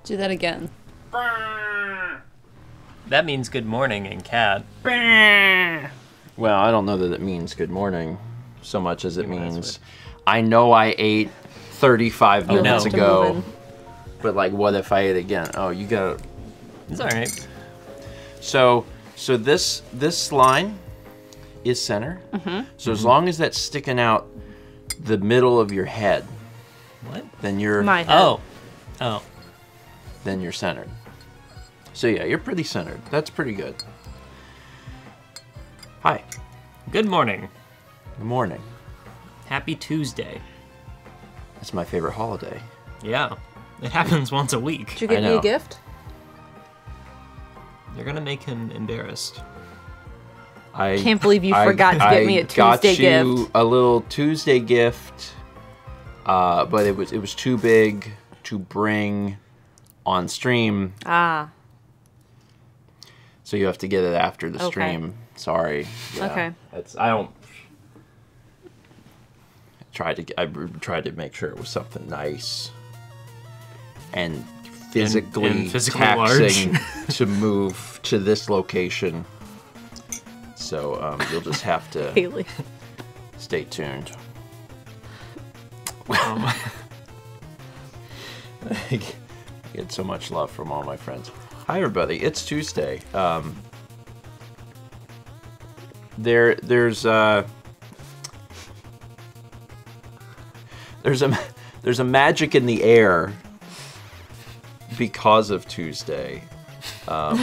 Do that again. That means good morning in cat. Well, I don't know that it means good morning so much as it means I know I ate 35 minutes ago, but like, what if I ate again? Oh, you gotta... It's all right. So this line is center. So as long as that's sticking out the middle of your head, then you're... My head. Oh. Then you're centered. So yeah, you're pretty centered. That's pretty good. Hi. Good morning. Good morning. Happy Tuesday. That's my favorite holiday. Yeah. It happens once a week. Did you get me a gift? You're gonna make him embarrassed. I can't believe you forgot to get me a Tuesday gift. I got you a little Tuesday gift, but it was too big to bring on stream. Ah. So you have to get it after the stream. Sorry. Yeah, okay. I tried to make sure it was something nice and physically taxing to move to this location. So you'll just have to Haley. Stay tuned. I get so much love from all my friends. Hi everybody, it's Tuesday. There's a magic in the air because of Tuesday. What?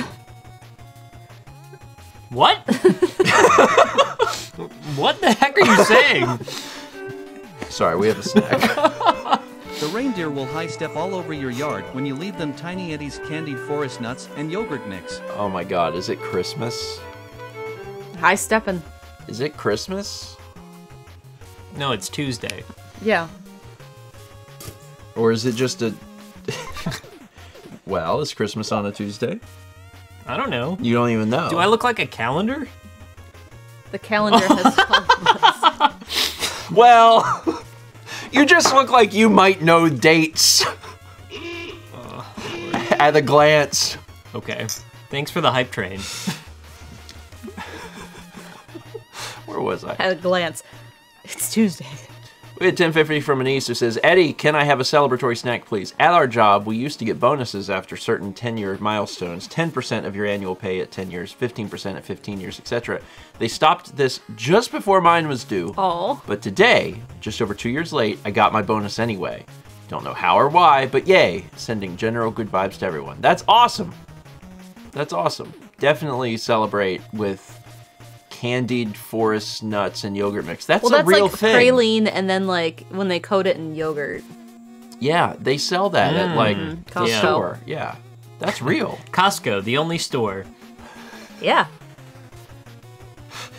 What the heck are you saying? Sorry, we have a snack. The reindeer will high step all over your yard when you leave them Tiny Eddie's candied forest nuts and yogurt mix. Oh my god, is it Christmas? Hi, Stephen. Is it Christmas? No, it's Tuesday. Yeah. Or is it just a... Well, is Christmas on a Tuesday? I don't know. You don't even know. Do I look like a calendar? The calendar has told. Well, you just look like you might know dates at a glance. Okay. Thanks for the hype train. Where was I? At a glance. It's Tuesday. We had 1050 from Anise who says, Eddie, can I have a celebratory snack, please? At our job, we used to get bonuses after certain 10-year milestones, 10% of your annual pay at 10 years, 15% at 15 years, etc. They stopped this just before mine was due. Oh. But today, just over 2 years late, I got my bonus anyway. Don't know how or why, but yay, sending general good vibes to everyone. That's awesome. That's awesome. Definitely celebrate with candied forest nuts and yogurt mix. That's a real thing. That's like praline, and then like when they coat it in yogurt. Yeah, they sell that at like the store. Yeah, that's real. Costco, the only store. Yeah.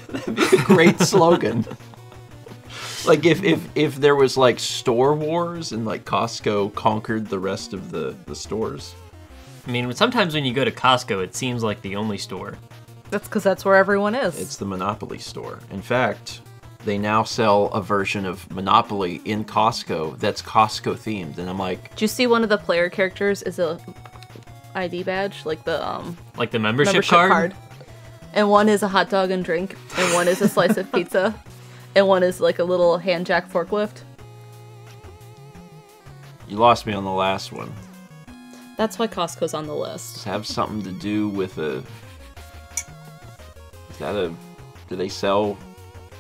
That'd be a great slogan. Like if there was like store wars and like Costco conquered the rest of the stores. I mean, sometimes when you go to Costco, it seems like the only store. That's because that's where everyone is. It's the Monopoly store. In fact, they now sell a version of Monopoly in Costco that's Costco themed, and I'm like... Did you see one of the player characters is a ID badge? Like the membership card? And one is a hot dog and drink, and one is a slice of pizza, and one is like a little hand jack forklift. You lost me on the last one. That's why Costco's on the list. Does it have something to do with a... Do they sell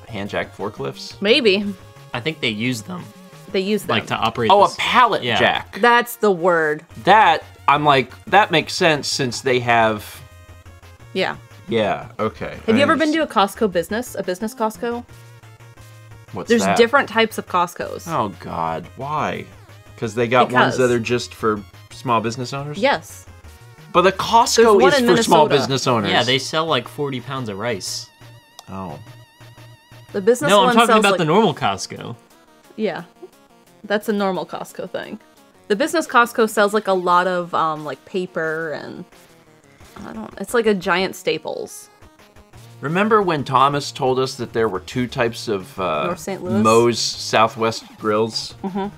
hand jack forklifts? Maybe. I think they use them. They use them. Like to operate a pallet jack. That's the word. That, I'm like, that makes sense since they have... Yeah. Yeah, okay. Have you ever been to a Costco business? A business Costco? What's There's that? different types of Costcos. Oh, God. Why? Because they got ones that are just for small business owners? Yes. But the Costco is for small business owners. Yeah, they sell like 40 pounds of rice. Oh. The business No, one I'm talking sells about like... the normal Costco. Yeah. That's a normal Costco thing. The business Costco sells like a lot of like paper and it's like a giant Staples. Remember when Thomas told us that there were two types of North St. Louis? Moe's Southwest grills? Mm-hmm.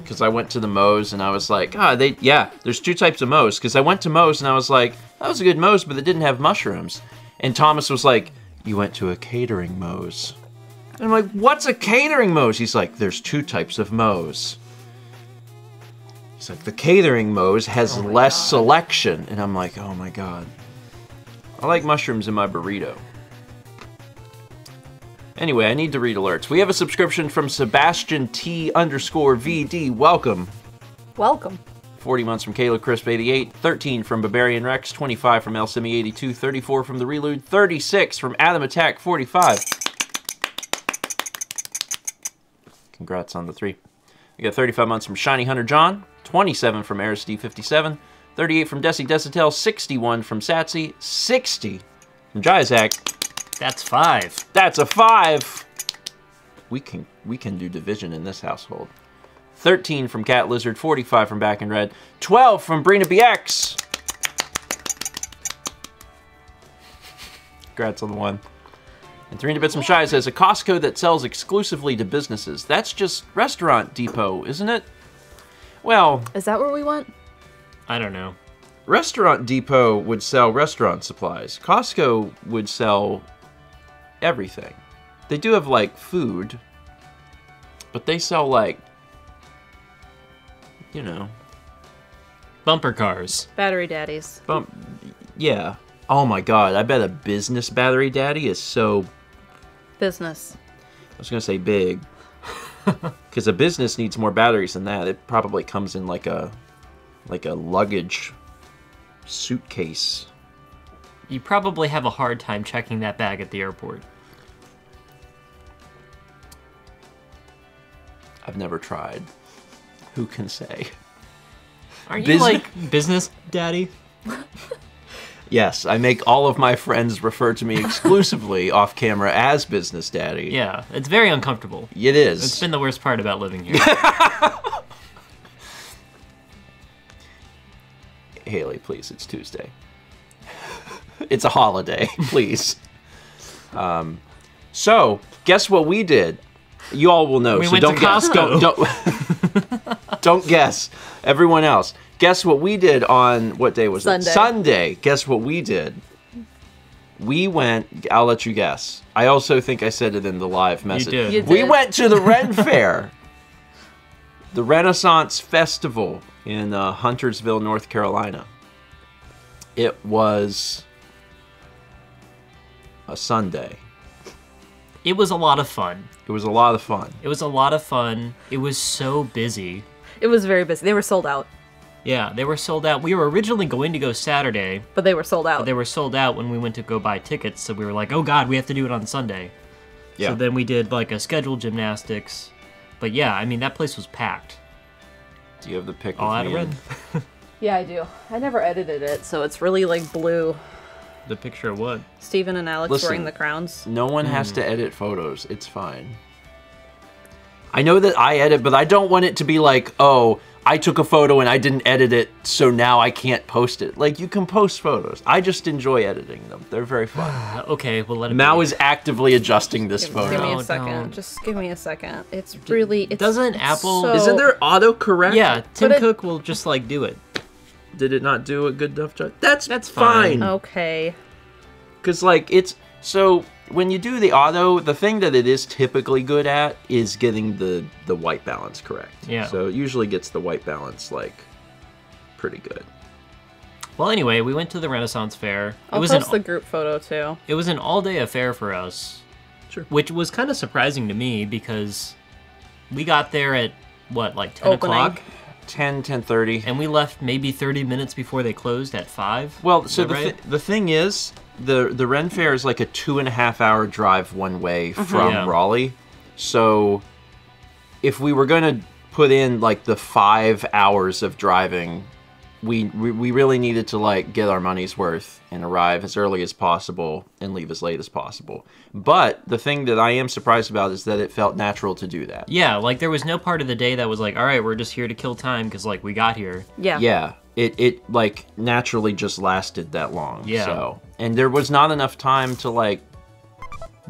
Because I went to the Moe's and I was like, there's 2 types of Moe's. Because I went to Moe's and I was like, that was a good Moe's, but it didn't have mushrooms. And Thomas was like, you went to a catering Moe's. And I'm like, what's a catering Moe's? He's like, there's 2 types of Moe's. He's like, the catering Moe's has less selection. And I'm like, oh my God. I like mushrooms in my burrito. Anyway, I need to read alerts. We have a subscription from Sebastian T_VD. Welcome. Welcome. 40 months from Kayla Crisp 88, 13 from Barbarian Rex, 25 from Elsimi 82, 34 from The Relude, 36 from Adam Attack 45. Congrats on the 3. We got 35 months from Shiny Hunter John, 27 from Eris D57, 38 from Desi Desitel, 61 from Satsy, 60 from Jizak. That's 5. That's a 5. We can do division in this household. 13 from Cat Lizard, 45 from Back in Red, 12 from Brina BX. Congrats on the 1. And 300 Bits from Shy says, a Costco that sells exclusively to businesses. That's just Restaurant Depot, isn't it? Well... Is that where we went? I don't know. Restaurant Depot would sell restaurant supplies. Costco would sell everything. They do have, like, food, but they sell, like, you know... Bumper cars. Battery daddies. Yeah. Oh my God, I bet a business battery daddy is so... Business. I was gonna say big. Because a business needs more batteries than that. It probably comes in like a luggage suitcase. You probably have a hard time checking that bag at the airport. I've never tried. Who can say? Aren't you like business daddy? Yes, I make all of my friends refer to me exclusively off camera as business daddy. Yeah, it's very uncomfortable. It is. It's been the worst part about living here. Haley, please, it's Tuesday. It's a holiday, please. So, guess what we did? You all will know, we so went don't to guess. Costco. Don't guess. Everyone else. Guess what we did on, what day was Sunday. it? Sunday. Guess what we did? We went, I'll let you guess. I also think I said it in the live message. You did. You We did. went to the Ren Fair. The Renaissance Festival in Huntersville, North Carolina. It was a Sunday. It was a lot of fun. It was a lot of fun. It was a lot of fun. It was so busy. It was very busy. They were sold out. Yeah, they were sold out. We were originally going to go Saturday, But they were sold out. but they were sold out when we went to go buy tickets, so we were like, oh god, we have to do it on Sunday. Yeah. So then we did like a scheduled gymnastics. But yeah, I mean, that place was packed. Do you have the pic All with out of me red. in? Yeah, I do. I never edited it, so it's really like blue. The picture of what? Steven and Alex Listen. wearing the crowns. No one has to edit photos. It's fine. I know that I edit, but I don't want it to be like, oh, I took a photo and I didn't edit it, so now I can't post it. Like, you can post photos. I just enjoy editing them. They're very fun. Okay, well let it Mao be. is actively adjusting this Give me photo. a second. don't. Just give me a second. It's really... It's, Doesn't it's Apple- so- Isn't there autocorrect? Yeah, Tim it- Cook will just like do it. Did it not do a good enough job? That's fine. fine. Okay. Because, like, it's... So, when you do the auto, the thing that it is typically good at is getting the white balance correct. Yeah. So, it usually gets the white balance, like, pretty good. Well, anyway, we went to the Renaissance Fair. I'll post the group photo, too. It was an all-day affair for us. Sure. Which was kind of surprising to me because we got there at, what, like 10 Opening. o'clock? 10:30. And we left maybe 30 minutes before they closed at 5? Well, Is so that right? the thing is, the Ren Fair is like a 2.5 hour drive one way from Yeah. Raleigh. So if we were going to put in like the 5 hours of driving, we really needed to like get our money's worth and arrive as early as possible and leave as late as possible. But the thing that I am surprised about is that it felt natural to do that. Yeah, like there was no part of the day that was like, all right, we're just here to kill time because like we got here. Yeah. Yeah, it like naturally just lasted that long. Yeah. So, and there was not enough time to like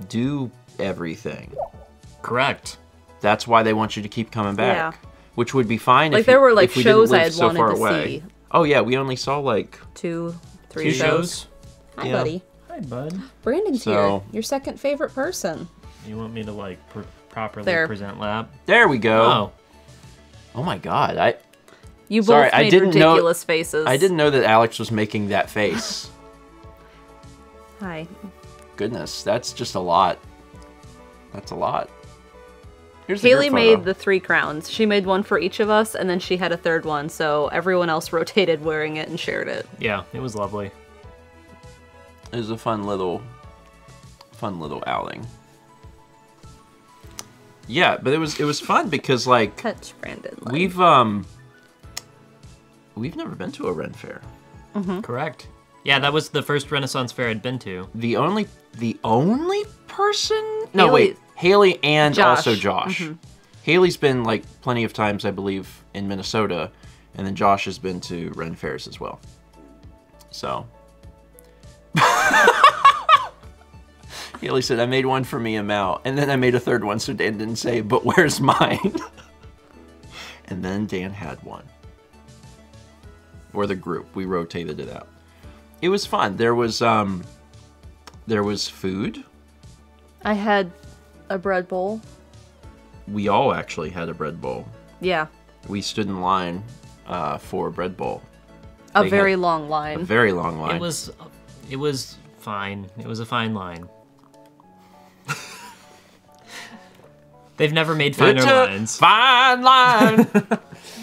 do everything. Correct. That's why they want you to keep coming back. Yeah. which would be fine. Like if there were like if we didn't shows I live had so wanted far to away. see. Oh yeah, we only saw like 2, 3 2 shows. shows. Hi, Yeah. buddy. Hi, bud. Brandon's So- here. Your second favorite person. You want me to like properly There. present lab? There we go. Oh, Oh my god, You both Sorry, I made didn't know- ridiculous faces. I didn't know that Alex was making that face. Hi. Goodness, that's just a lot. That's a lot. Here's the Haley group made photo. the 3 crowns. She made one for each of us, and then she had a third one, so everyone else rotated wearing it and shared it. yeah, it was lovely. It was a fun little outing. Yeah, but it was fun because like Touch Brandon. Like. we've never been to a Ren Fair. Correct. Yeah, that was the first Renaissance fair I'd been to. The only person? No, Haley- wait. Haley and Josh. also Josh. Haley's been like plenty of times, I believe, in Minnesota, and then Josh has been to Ren Fairs as well. So. Haley said, I made one for me and Mal, and then I made a third one so Dan didn't say, but where's mine? And then Dan had one. Or the group. We rotated it out. It was fun. There was food. I had a bread bowl. We all actually had a bread bowl. Yeah. We stood in line for a bread bowl. A They very had long A line. very long line. It was fine. It was a fine line. They've never made finer It's a lines. fine line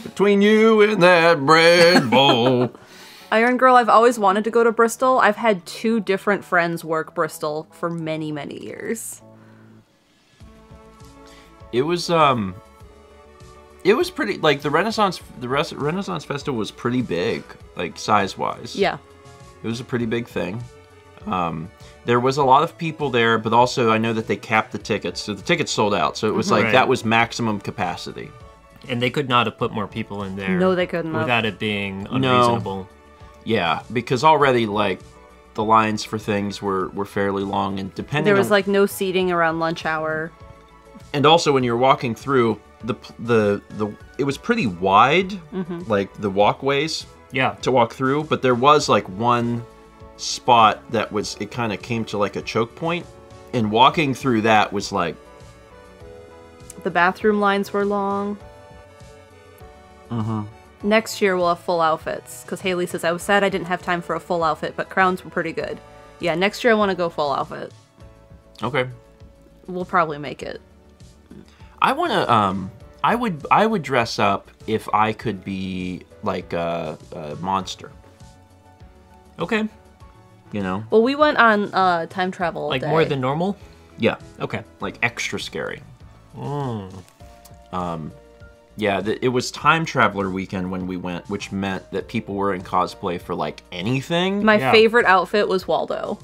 between you and that bread bowl. Iron Girl, I've always wanted to go to Bristol. I've had 2 different friends work Bristol for many, many years. It was pretty, like the Renaissance Festival was pretty big, like size-wise. Yeah. It was a pretty big thing. There was a lot of people there, but also I know that they capped the tickets, so the tickets sold out. So it was like Right. that was maximum capacity. And they could not have put more people in there. No, they couldn't have. Without it being unreasonable. Yeah, because already like the lines for things were fairly long, and depending There was on, like no seating around lunch hour. and also when you're walking through the it was pretty wide, like the walkways Yeah. to walk through, but there was like one spot that was, it kind of came to like a choke point, and walking through that was like, The bathroom lines were long. Next year we'll have full outfits, because Haley says, I was sad I didn't have time for a full outfit, but crowns were pretty good. Yeah, next year I want to go full outfit. okay, We'll probably make it. I want to I would dress up if I could be like a monster, Okay. you know? Well, we went on time travel Like day. more than normal? Yeah, Okay. like extra scary. Yeah, it was Time Traveler weekend when we went, which meant that people were in cosplay for like anything. My Yeah. favorite outfit was Waldo.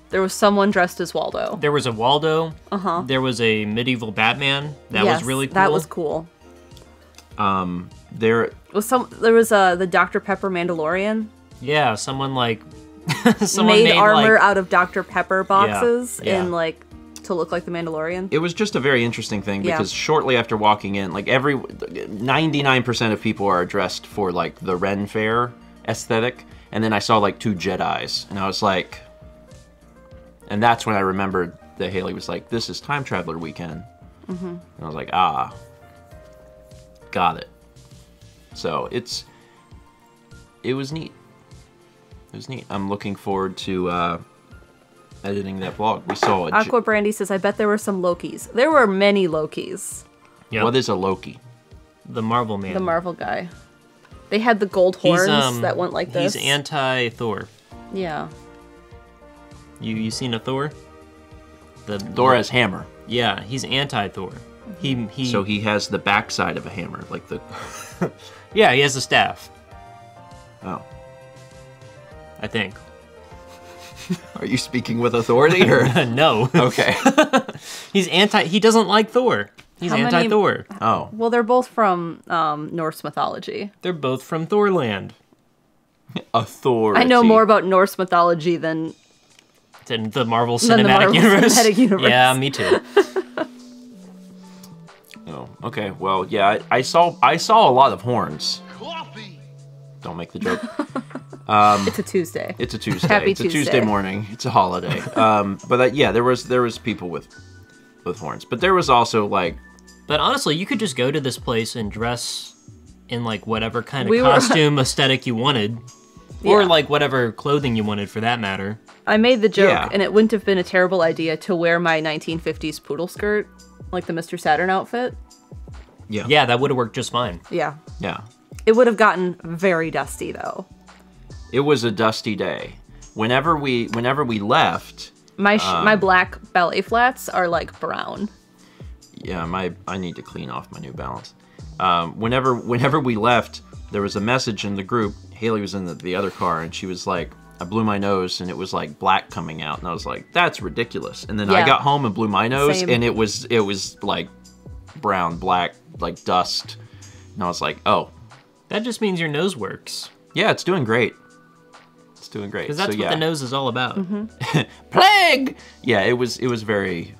There was someone dressed as Waldo. There was a Waldo. Uh-huh. There was a medieval Batman. That Yes, was really cool. That was cool. There, There was the Dr. Pepper Mandalorian. Yeah, someone like someone made armor like, out of Dr. Pepper boxes yeah. in like to look like the Mandalorian. it was just a very interesting thing Yeah. because shortly after walking in, like 99% of people are dressed for like the Ren Fair aesthetic, and then I saw like 2 Jedis, and I was like, and that's when I remembered that Haley was like, "This is Time Traveler weekend," and I was like, "Ah, got it." So it was neat. It was neat. I'm looking forward to editing that vlog. We saw a Aqua Brandy says, I bet there were some Lokis. There were many Lokis. Yep. What is a Loki? The Marvel Man. The Marvel guy. They had the gold horns that went like this. He's anti-Thor. Yeah. You seen a Thor? Thor has hammer. Yeah, he's anti-Thor. He So he has the backside of a hammer, like the. yeah, he has a staff, Oh, I think. are you speaking with authority or? No. Okay. He doesn't like Thor. He's How many- anti-Thor. Oh, Well, they're both from Norse mythology. They're both from Thorland. authority. I know more about Norse mythology than In the Marvel Than the Cinematic Marvel Universe. Cinematic Universe. Yeah, me too. Oh, Okay. Well, yeah, I saw a lot of horns. Don't make the joke. It's a Tuesday. It's a Tuesday. Happy it's a Tuesday. Tuesday morning. It's a holiday. But yeah, there was people with horns. But there was also like. But honestly, you could just go to this place and dress in like whatever kind of We were- costume aesthetic you wanted, or Yeah. like whatever clothing you wanted for that matter. I made the joke, Yeah. and it wouldn't have been a terrible idea to wear my 1950s poodle skirt, like the Mr. Saturn outfit. Yeah. Yeah, that would have worked just fine. Yeah. Yeah. It would have gotten very dusty, though. It was a dusty day. Whenever we left. My black ballet flats are like brown. Yeah, I need to clean off my New Balance. Whenever we left, there was a message in the group. Haley was in the other car, and she was like, I blew my nose, and it was like black coming out, and I was like, that's ridiculous. And then I Yeah. got home and blew my nose, Same. and it was like brown, black, like dust. And I was like, oh, That just means your nose works, yeah, it's doing great. It's doing great. because that's So, what yeah. the nose is all about. Plague. Yeah, it was very.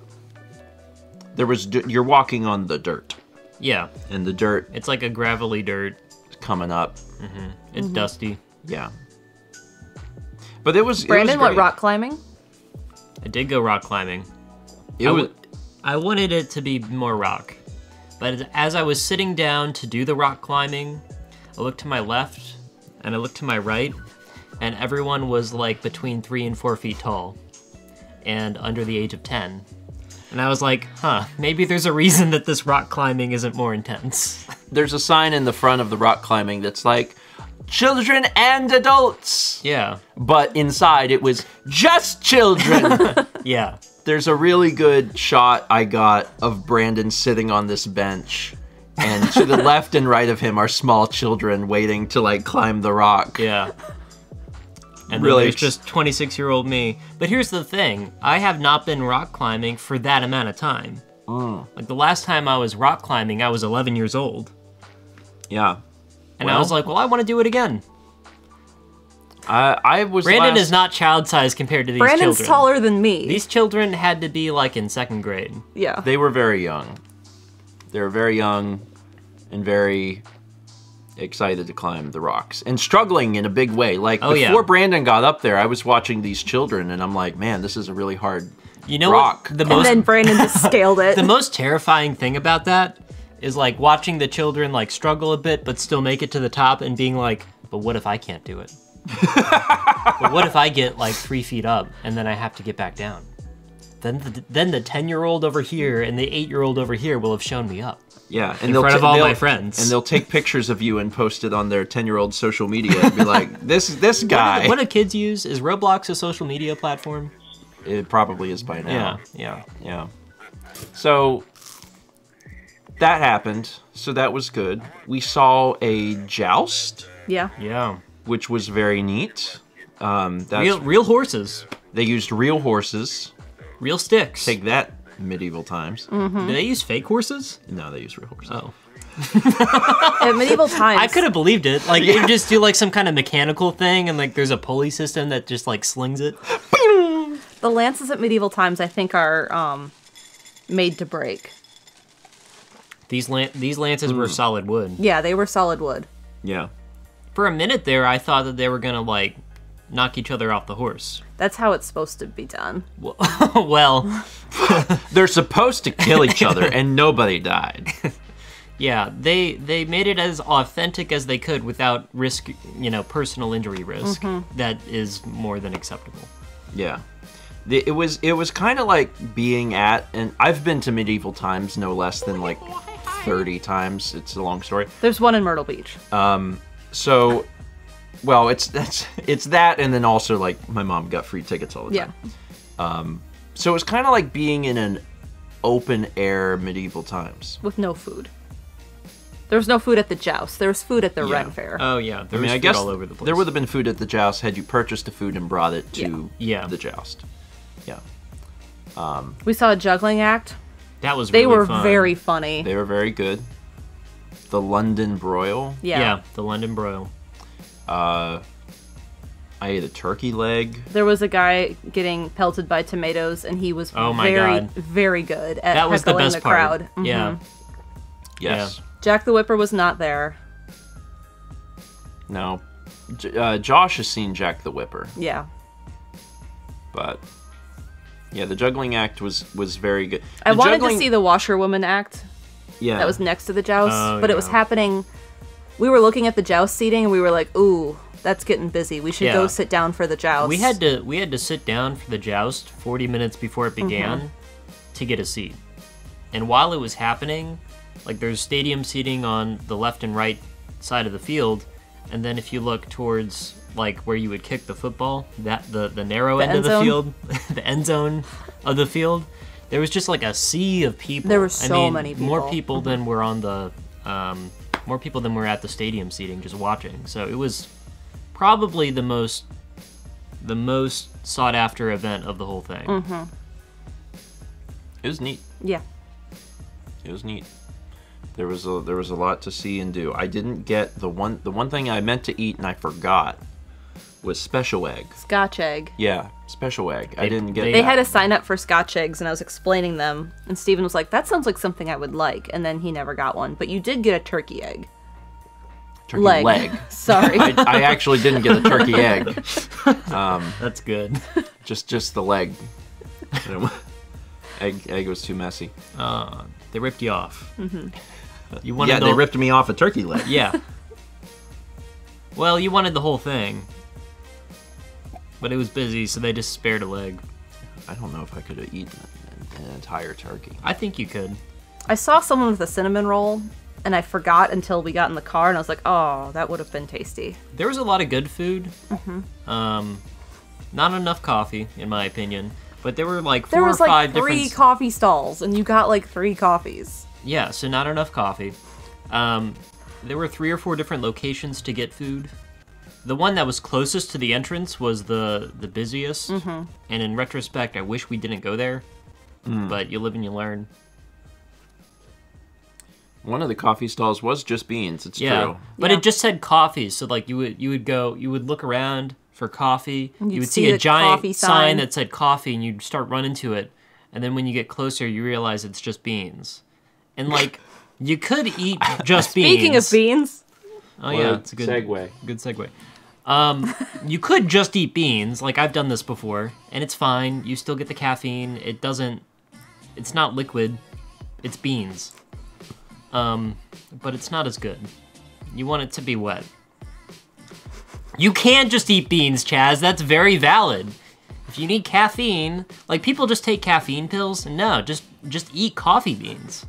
You're walking on the dirt, Yeah, and the dirt it's like a gravelly dirt. is coming up. It's dusty. Yeah. But it was Brandon it was went great. rock climbing. I did go rock climbing. It was I wanted it to be more rock, but as I was sitting down to do the rock climbing, I looked to my left and I looked to my right, and everyone was like between 3 and 4 feet tall and under the age of 10. And I was like, maybe there's a reason that this rock climbing isn't more intense. there's a sign in the front of the rock climbing that's like children and adults. Yeah, But inside it was just children. yeah. There's a really good shot I got of Brandon sitting on this bench, and to the left and right of him are small children waiting to like climb the rock. Yeah. And Really really, it's just 26-year-old me. But here's the thing. I have not been rock climbing for that amount of time. Like, the last time I was rock climbing, I was 11 years old. Yeah. And I was like, well, I want to do it again. I was Brandon last- is not child-sized compared to these Brandon's children. taller than me. These children had to be, like, in 2nd grade. Yeah. They were very young. They were very young and very excited to climb the rocks and struggling in a big way. Like Oh, yeah. before Brandon got up there, I was watching these children and I'm like, man, this is a really hard You know rock. what? The And most then Brandon just scaled it. the most terrifying thing about that is, like, watching the children, like, struggle a bit but still make it to the top and being like, but what if I can't do it? But what if I get, like, 3 feet up and then I have to get back down? Then the 10-year-old over here and the 8-year-old over here will have shown me up. Yeah, and In front of all they'll- my friends. and they'll take pictures of you and post it on their 10-year-old social media and be like, this guy. What do kids use? Is Roblox a social media platform? It probably is by now. Yeah. Yeah. So that happened. So that was good. We saw a joust, Yeah. Yeah. which was very neat. That's Real horses. They used real horses. Real sticks. Take that, medieval times. Do they use fake horses? No, they use real horses. Oh. At medieval times. I could have believed it. Like, they just do, like, some kind of mechanical thing, and, like, there's a pulley system that just, like, slings it. The lances at medieval times, I think, are made to break. These lances were solid wood. Yeah, they were solid wood. Yeah. For a minute there, I thought that they were gonna, like, knock each other off the horse. That's how it's supposed to be done. Well, They're supposed to kill each other, and nobody died. yeah, they made it as authentic as they could without risk, personal injury risk. That is more than acceptable. Yeah. It was kind of like being at, and I've been to medieval times no less than like 30 times. It's a long story. There's one in Myrtle Beach. So, well, it's that, and then also like my mom got free tickets all the Yeah. time. So it was kind of like being in an open air medieval times. With no food. There was no food at the joust. There was food at the Yeah. Ren Fair. Oh yeah, there I mean, was I food guess all over the place. there would have been food at the joust had you purchased the food and brought it to Yeah. the joust. Yeah. We saw a juggling act. That was They really were fun. very funny. They were very good. The London broil. Yeah. the London broil. I ate a turkey leg. There was a guy getting pelted by tomatoes, and he was Oh my very, God. very good at That was the heckling best the part. crowd. Yeah. Yes. Jack the Whipper was not there. No. Josh has seen Jack the Whipper, Yeah. but yeah, the juggling act was very good. I The wanted juggling- to see the washerwoman act Yeah. that was next to the joust, Oh, but it was yeah. happening. We were looking at the joust seating and we were like, ooh, that's getting busy. We should Yeah. go sit down for the joust. We had to sit down for the joust 40 minutes before it began to get a seat. And while it was happening, like there's stadium seating on the left and right side of the field, and then if you look towards like where you would kick the football, that the narrow end of the end field, the end zone of the field, there was just like a sea of people. There were so many More people. people than were on the more people than were at the stadium seating just watching. So it was probably the most sought after event of the whole thing. It was neat. Yeah. It was neat. There was a lot to see and do. I didn't get the one thing I meant to eat and I forgot was special egg. Scotch egg. Yeah, special egg. I didn't get. they They that. had to sign up for Scotch eggs, and I was explaining them, and Steven was like, that sounds like something I would like, and then he never got one. But you did get a turkey egg. turkey Leg. Sorry. I actually didn't get a turkey egg. That's good. Just the leg. Egg was too messy. They ripped you off. You Yeah, they ripped me off a turkey leg. Yeah. Well, you wanted the whole thing, but it was busy, so they just spared a leg. I don't know if I could have eaten an entire turkey. I think you could. I saw someone with a cinnamon roll, and I forgot until we got in the car, and I was like, oh, that would have been tasty. There was a lot of good food. Not enough coffee, in my opinion. But there were like There four was or like five 3 different. coffee stalls, and you got like 3 coffees. Yeah, so not enough coffee. There were 3 or 4 different locations to get food. The one that was closest to the entrance was the busiest. And in retrospect, I wish we didn't go there. But you live and you learn. One of the coffee stalls was just beans. It's Yeah, true. but Yeah. it just said coffee. So like you would look around for coffee. And You you'd would see see a the giant coffee sign sign. that said coffee, and you'd start running to it. And then when you get closer, you realize it's just beans. And like you could eat just beans. Speaking of beans, oh yeah, it's a good segue. Good segue. You could just eat beans, like I've done this before, and it's fine. You still get the caffeine. It's not liquid. It's beans. But it's not as good. You want it to be wet. You can't just eat beans, Chaz. That's very valid. If you need caffeine, like people just take caffeine pills. No, just eat coffee beans.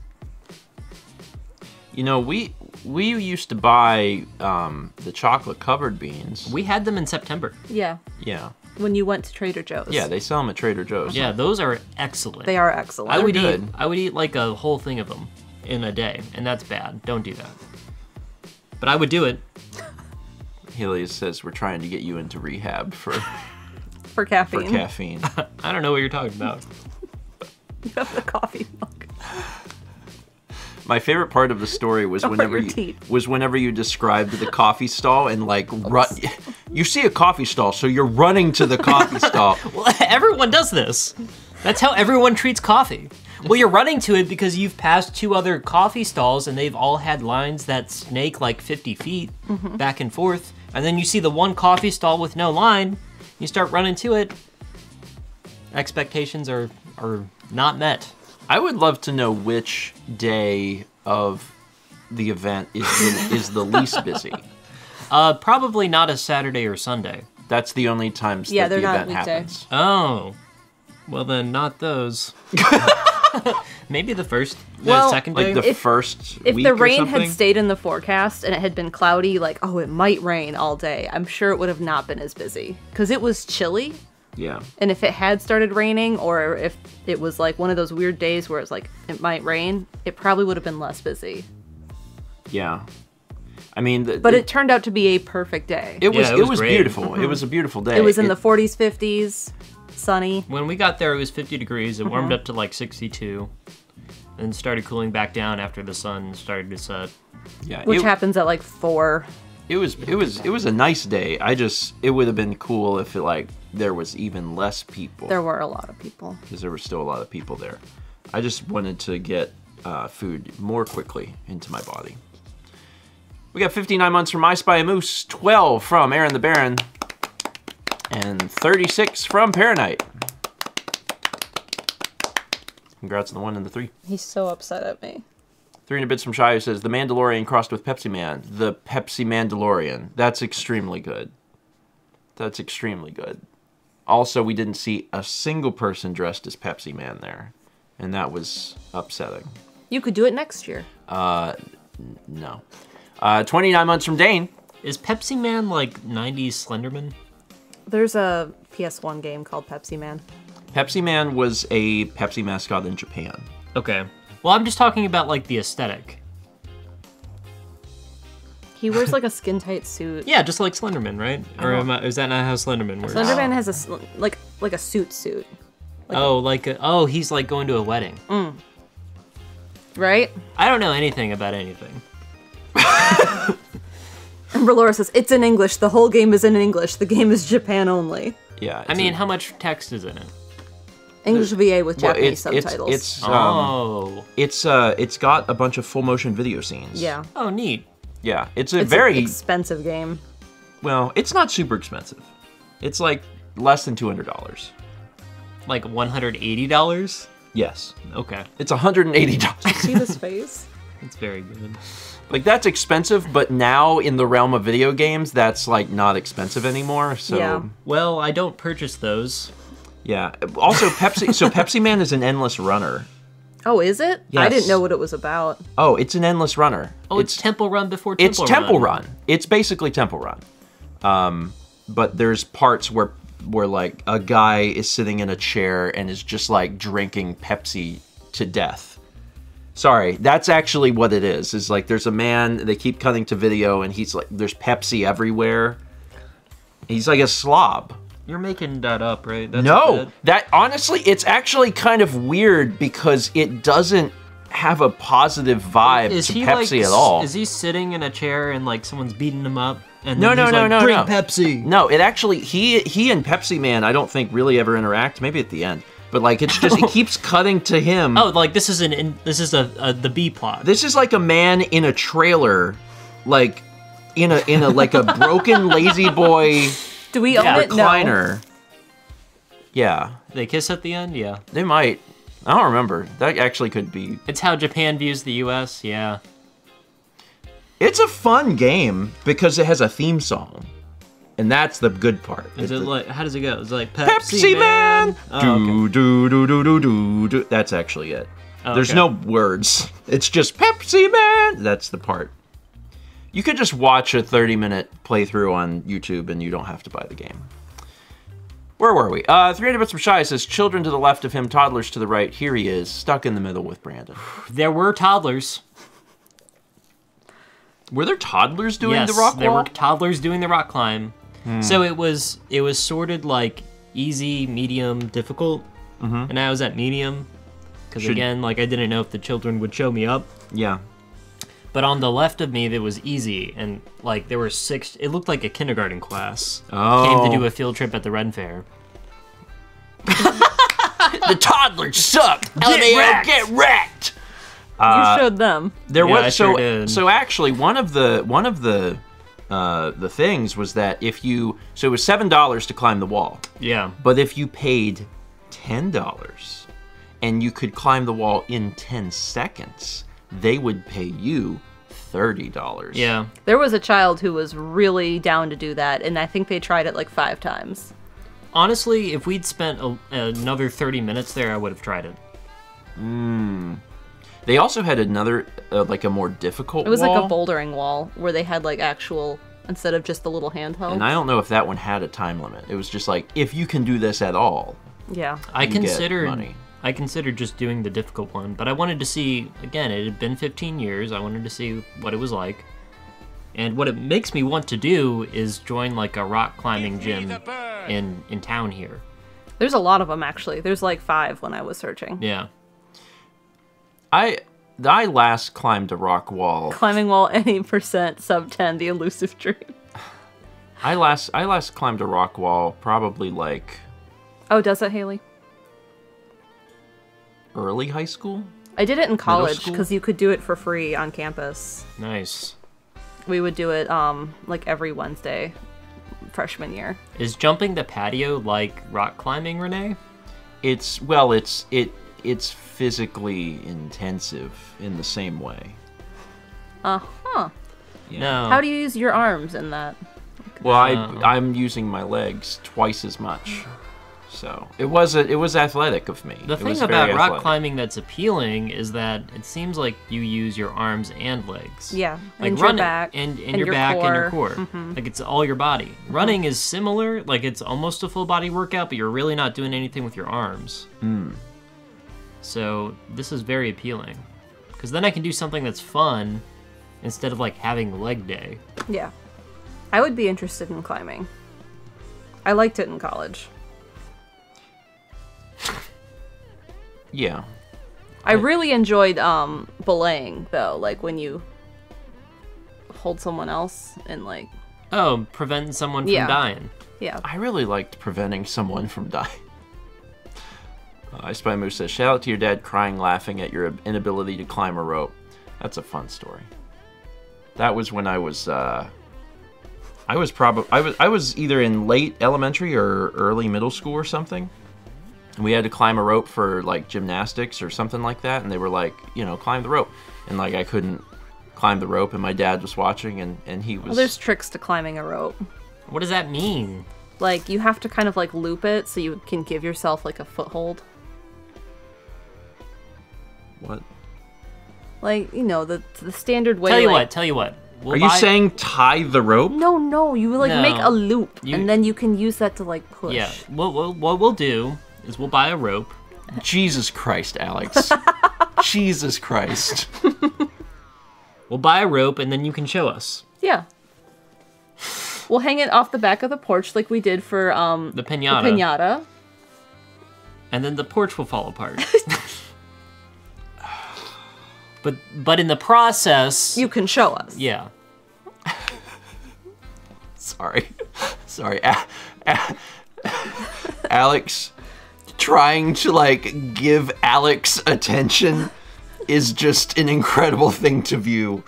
You know, we used to buy the chocolate covered beans. We had them in September. yeah, Yeah. when you went to Trader Joe's. Yeah, they sell them at Trader Joe's. Yeah, those are excellent. They are excellent. I would good. I would eat like a whole thing of them in a day, and that's bad. Don't do that. But I would do it. Helios says we're trying to get you into rehab for for caffeine. caffeine. I don't know what you're talking about. You have the coffee milk. My favorite part of the story was Don't hurt whenever your you teeth. described the coffee stall and like run. You see a coffee stall, so you're running to the coffee stall. Well, everyone does this. That's how everyone treats coffee. Well, you're running to it because you've passed 2 other coffee stalls and they've all had lines that snake like 50 feet back and forth. And then you see the one coffee stall with no line. You start running to it. Expectations are not met. I would love to know which day of the event is the least busy. Probably not a Saturday or Sunday. That's the only times Yeah, that the they're not event weekday. happens. Oh. Well, then not those. Maybe the first, the Well, second day. Like the If- first If week the or rain had something? stayed in the forecast and it had been cloudy, like, oh, it might rain all day, I'm sure it would have not been as busy. Because it was chilly, Yeah. and if it had started raining, or if it was like one of those weird days where it's like, it might rain, it probably would have been less busy. Yeah. I mean, But it turned out to be a perfect day. it was Yeah, it was great. beautiful. It was a beautiful day. It was in the 40s, 50s, sunny. When we got there, it was 50 degrees. It warmed up to like 62, and started cooling back down after the sun started to set. yeah, Which it, happens at like 4. it was a nice day. It would have been cool if there was even less people. There were a lot of people. Because there were still a lot of people there. I just wanted to get food more quickly into my body. We got 59 months from I Spy a Moose, 12 from Aaron the Baron, and 36 from Paranite. Congrats on the 1 and the 3. He's so upset at me. 300 bits from Shy, who says, The Mandalorian crossed with Pepsi Man. The Pepsi Mandalorian. That's extremely good. That's extremely good. Also, we didn't see a single person dressed as Pepsi Man there. And that was upsetting. You could do it next year. No. 29 months from Dane. Is Pepsi Man like 90s Slenderman? There's a PS1 game called Pepsi Man. Pepsi Man was a Pepsi mascot in Japan. Okay. Well, I'm just talking about like the aesthetic. He wears like a skin-tight suit. Yeah, just like Slenderman, right? Or is that not how Slenderman works? Slenderman has a like a suit. He's like going to a wedding. Right? I don't know anything about anything. And Laura says, it's in English. The whole game is in English. The game is Japan only. Yeah. I mean, how much text is in it? English VA with Japanese subtitles. It's got a bunch of full motion video scenes. Yeah. Oh, neat. Yeah, it's an very expensive game. Well, it's not super expensive. It's like less than $200. Like $180? Yes. Okay. It's $180. See this face? It's very good. Like, that's expensive, but now in the realm of video games, that's like not expensive anymore. So Yeah. Well, I don't purchase those. Yeah. Also, Pepsi. So Pepsi Man is an endless runner. Oh, is it? Yes. I didn't know what it was about. Oh, it's an endless runner. Oh, it's Temple Run before Temple Run. It's Temple Run. It's basically Temple Run. But there's parts where like a guy is sitting in a chair and is just like drinking Pepsi to death. Sorry, that's actually what it is. Is like there's a man, they keep cutting to video and he's like, there's Pepsi everywhere. He's like a slob. You're making that up, right? That's No, that honestly, it's actually kind of weird because it doesn't have a positive vibe to Pepsi at all. Is he sitting in a chair and like someone's beating him up? And No, then no, he's no, like, no, Drink no. Pepsi. No, it actually, he and Pepsi Man, I don't think really ever interact. Maybe at the end, but like it's just it keeps cutting to him. Oh, like this is the B plot. This is like a man in a trailer, like in a like a broken Lazy Boy. Do we own it? Recliner. No. Yeah. They kiss at the end? Yeah. They might. I don't remember. That actually could be. It's how Japan views the US, yeah. It's a fun game because it has a theme song. And that's the good part. Is it like, how does it go? It's like Pepsi Man! Oh, do. That's actually it. Oh, There's okay. no words. It's just Pepsi Man! That's the part. You could just watch a 30-minute playthrough on YouTube and you don't have to buy the game. Where were we? 300 bits from Shy says, children to the left of him, toddlers to the right. Here he is, stuck in the middle with Brandon. There were toddlers. Were there toddlers doing the rock Yes, there wall? were toddlers doing the rock climb. So it was sorted like easy, medium, difficult, and I was at medium because again, like I didn't know if the children would show me up. Yeah. But on the left of me, there was easy, and like there were 6. It looked like a kindergarten class. Oh. Came to do a field trip at the Ren Fair. The toddlers suck! Get wrecked! You showed them. There Yeah, I was sure did. so actually one of the things was that if you it was $7 to climb the wall, Yeah. but if you paid $10 and you could climb the wall in 10 seconds, they would pay you $30. Yeah. There was a child who was really down to do that, and I think they tried it like 5 times. Honestly, if we'd spent another 30 minutes there, I would have tried it. They also had another like a more difficult It was wall, like a bouldering wall where they had like actual, instead of just the little handheld. and I don't know if that one had a time limit. It was just like, if you can do this at all, Yeah. I you get considered money. I considered just doing the difficult one, but I wanted to see, again, it had been 15 years, I wanted to see what it was like. And what it makes me want to do is join like a rock climbing gym in town here. There's a lot of them actually. There's like 5 when I was searching. Yeah. I last climbed a rock wall. Climbing wall any percent sub 10, the elusive dream. I last climbed a rock wall probably like Oh, does it, Haley? early high school. I did it in college school? because you could do it for free on campus. Nice. We would do it like every Wednesday, freshman year. Is jumping the patio like rock climbing, Renee? It's physically intensive in the same way. Uh-huh. Yeah. No. How do you use your arms in that? Well, I'm using my legs twice as much. So it was athletic of me. The It thing was about very rock athletic. climbing that's appealing is that it seems like you use your arms and legs. Yeah, Like and your running back, and and your your back and your core. core. Like it's all your body. Running is similar, like it's almost a full body workout, but you're really not doing anything with your arms. So this is very appealing. Because then I can do something that's fun instead of like having leg day. Yeah. I would be interested in climbing. I liked it in college. Yeah. I really enjoyed belaying though, like when you hold someone else and like Oh, preventing someone from Yeah. dying. yeah. I really liked preventing someone from dying. I Spy Moose says, shout out to your dad crying laughing at your inability to climb a rope. That's a fun story. That was when I was either in late elementary or early middle school or something. And we had to climb a rope for like gymnastics or something like that, and they were like, climb the rope. And like I couldn't climb the rope, and my dad was watching, and he was Well, there's tricks to climbing a rope. What does that mean? Like you have to kind of like loop it so you can give yourself like a foothold. What? Like, the standard way. Tell you what. We'll Are you buy- saying tie the rope? No, you like No. make a loop You- and then you can use that to like push. Yeah. What we'll do is we'll buy a rope. Jesus Christ, Alex. Jesus Christ. We'll buy a rope and then you can show us. Yeah. We'll hang it off the back of the porch like we did for The piñata. the piñata. And then the porch will fall apart. But in the process, You can show us. yeah. Sorry. Alex, trying to like give Alex attention is just an incredible thing to view.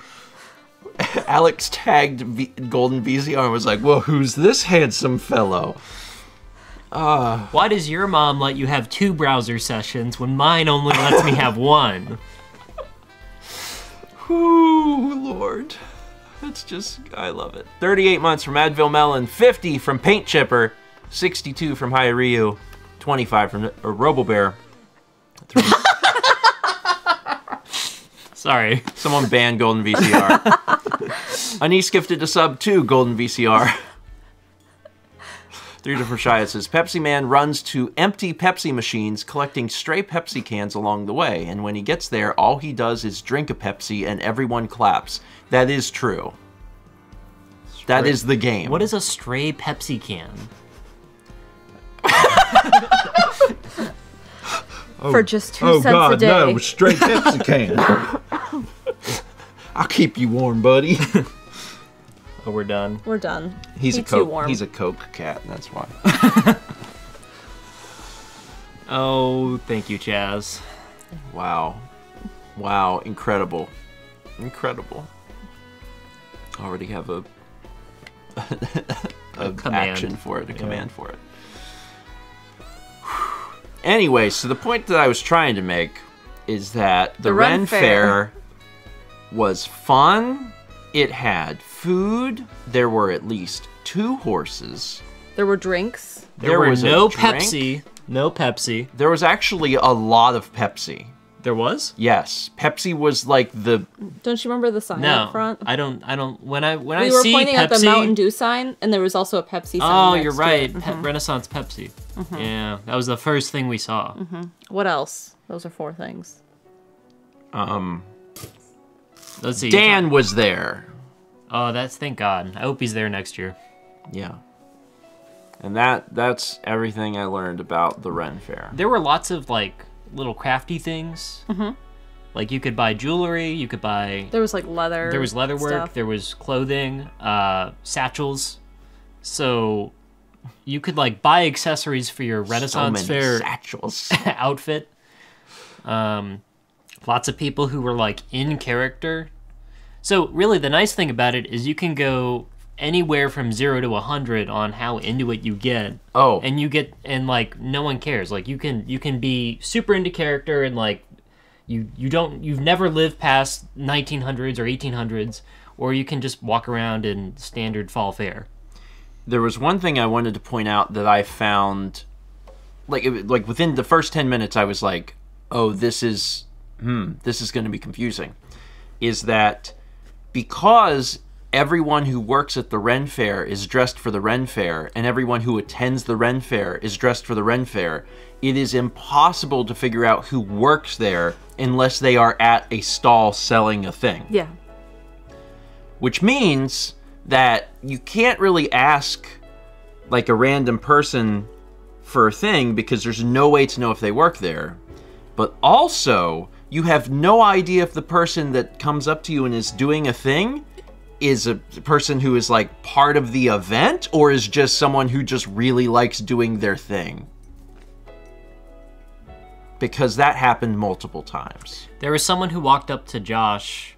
Alex tagged Golden VCR and was like, well, who's this handsome fellow? Why does your mom let you have 2 browser sessions when mine only lets me have 1? Ooh, Lord. That's just, I love it. 38 months from Advil Melon, 50 from Paint Chipper, 62 from Ryu, 25 from RoboBear. Sorry. Someone banned Golden VCR. Anise gifted a sub to Golden VCR. 3 different shy. It says, Pepsi Man runs to empty Pepsi machines, collecting stray Pepsi cans along the way. And when he gets there, all he does is drink a Pepsi and everyone claps. That is true. That is the game. What is a stray Pepsi can? For just 2 cents a day. straight Pepsi can. I'll keep you warm, buddy. Oh, we're done. We're done. He's Be a too Coke. warm. He's a Coke cat. That's why. Oh, thank you, Chaz. Wow. Incredible. Already have a command. action for it, a command for it. Anyway, so the point that I was trying to make is that the Ren Fair was fun. It had food. There were at least 2 horses. There were drinks. There were was a no drink. Pepsi. No Pepsi. There was actually a lot of Pepsi. There was? Yes, Pepsi was like the. Don't you remember the sign No. up front? I don't. When I We see were pointing Pepsi. at the Mountain Dew sign, and there was also a Pepsi sign. Oh, next you're to right. it. Renaissance Pepsi. Yeah, that was the first thing we saw. What else? Those are 4 things. Let's see. Dan was there. Oh, thank God. I hope he's there next year. Yeah. And that's everything I learned about the Ren Fair. There were lots of like little crafty things. Like you could buy jewelry. You could buy. There was like leather. There was leather work. stuff. There was clothing, satchels. So you could like buy accessories for your Renaissance so many Fair satchels. outfit. lots of people who were like in character. So really the nice thing about it is you can go anywhere from 0 to 100 on how into it you get. Oh. And you get, and like no one cares. Like you can be super into character and like you've never lived past 1900s or 1800s, or you can just walk around in standard fall fare. There was one thing I wanted to point out that I found, like within the first 10 minutes I was like, oh, this is going to be confusing. Is that because everyone who works at the Ren Fair is dressed for the Ren Fair, and everyone who attends the Ren Fair is dressed for the Ren Fair, it is impossible to figure out who works there unless they are at a stall selling a thing. Yeah. Which means that you can't really ask like a random person for a thing because there's no way to know if they work there. But also, you have no idea if the person that comes up to you and is doing a thing is a person who is like part of the event or is just someone who just really likes doing their thing. Because that happened multiple times. There was someone who walked up to Josh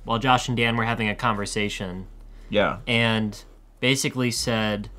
while Josh and Dan were having a conversation. Yeah. And basically said,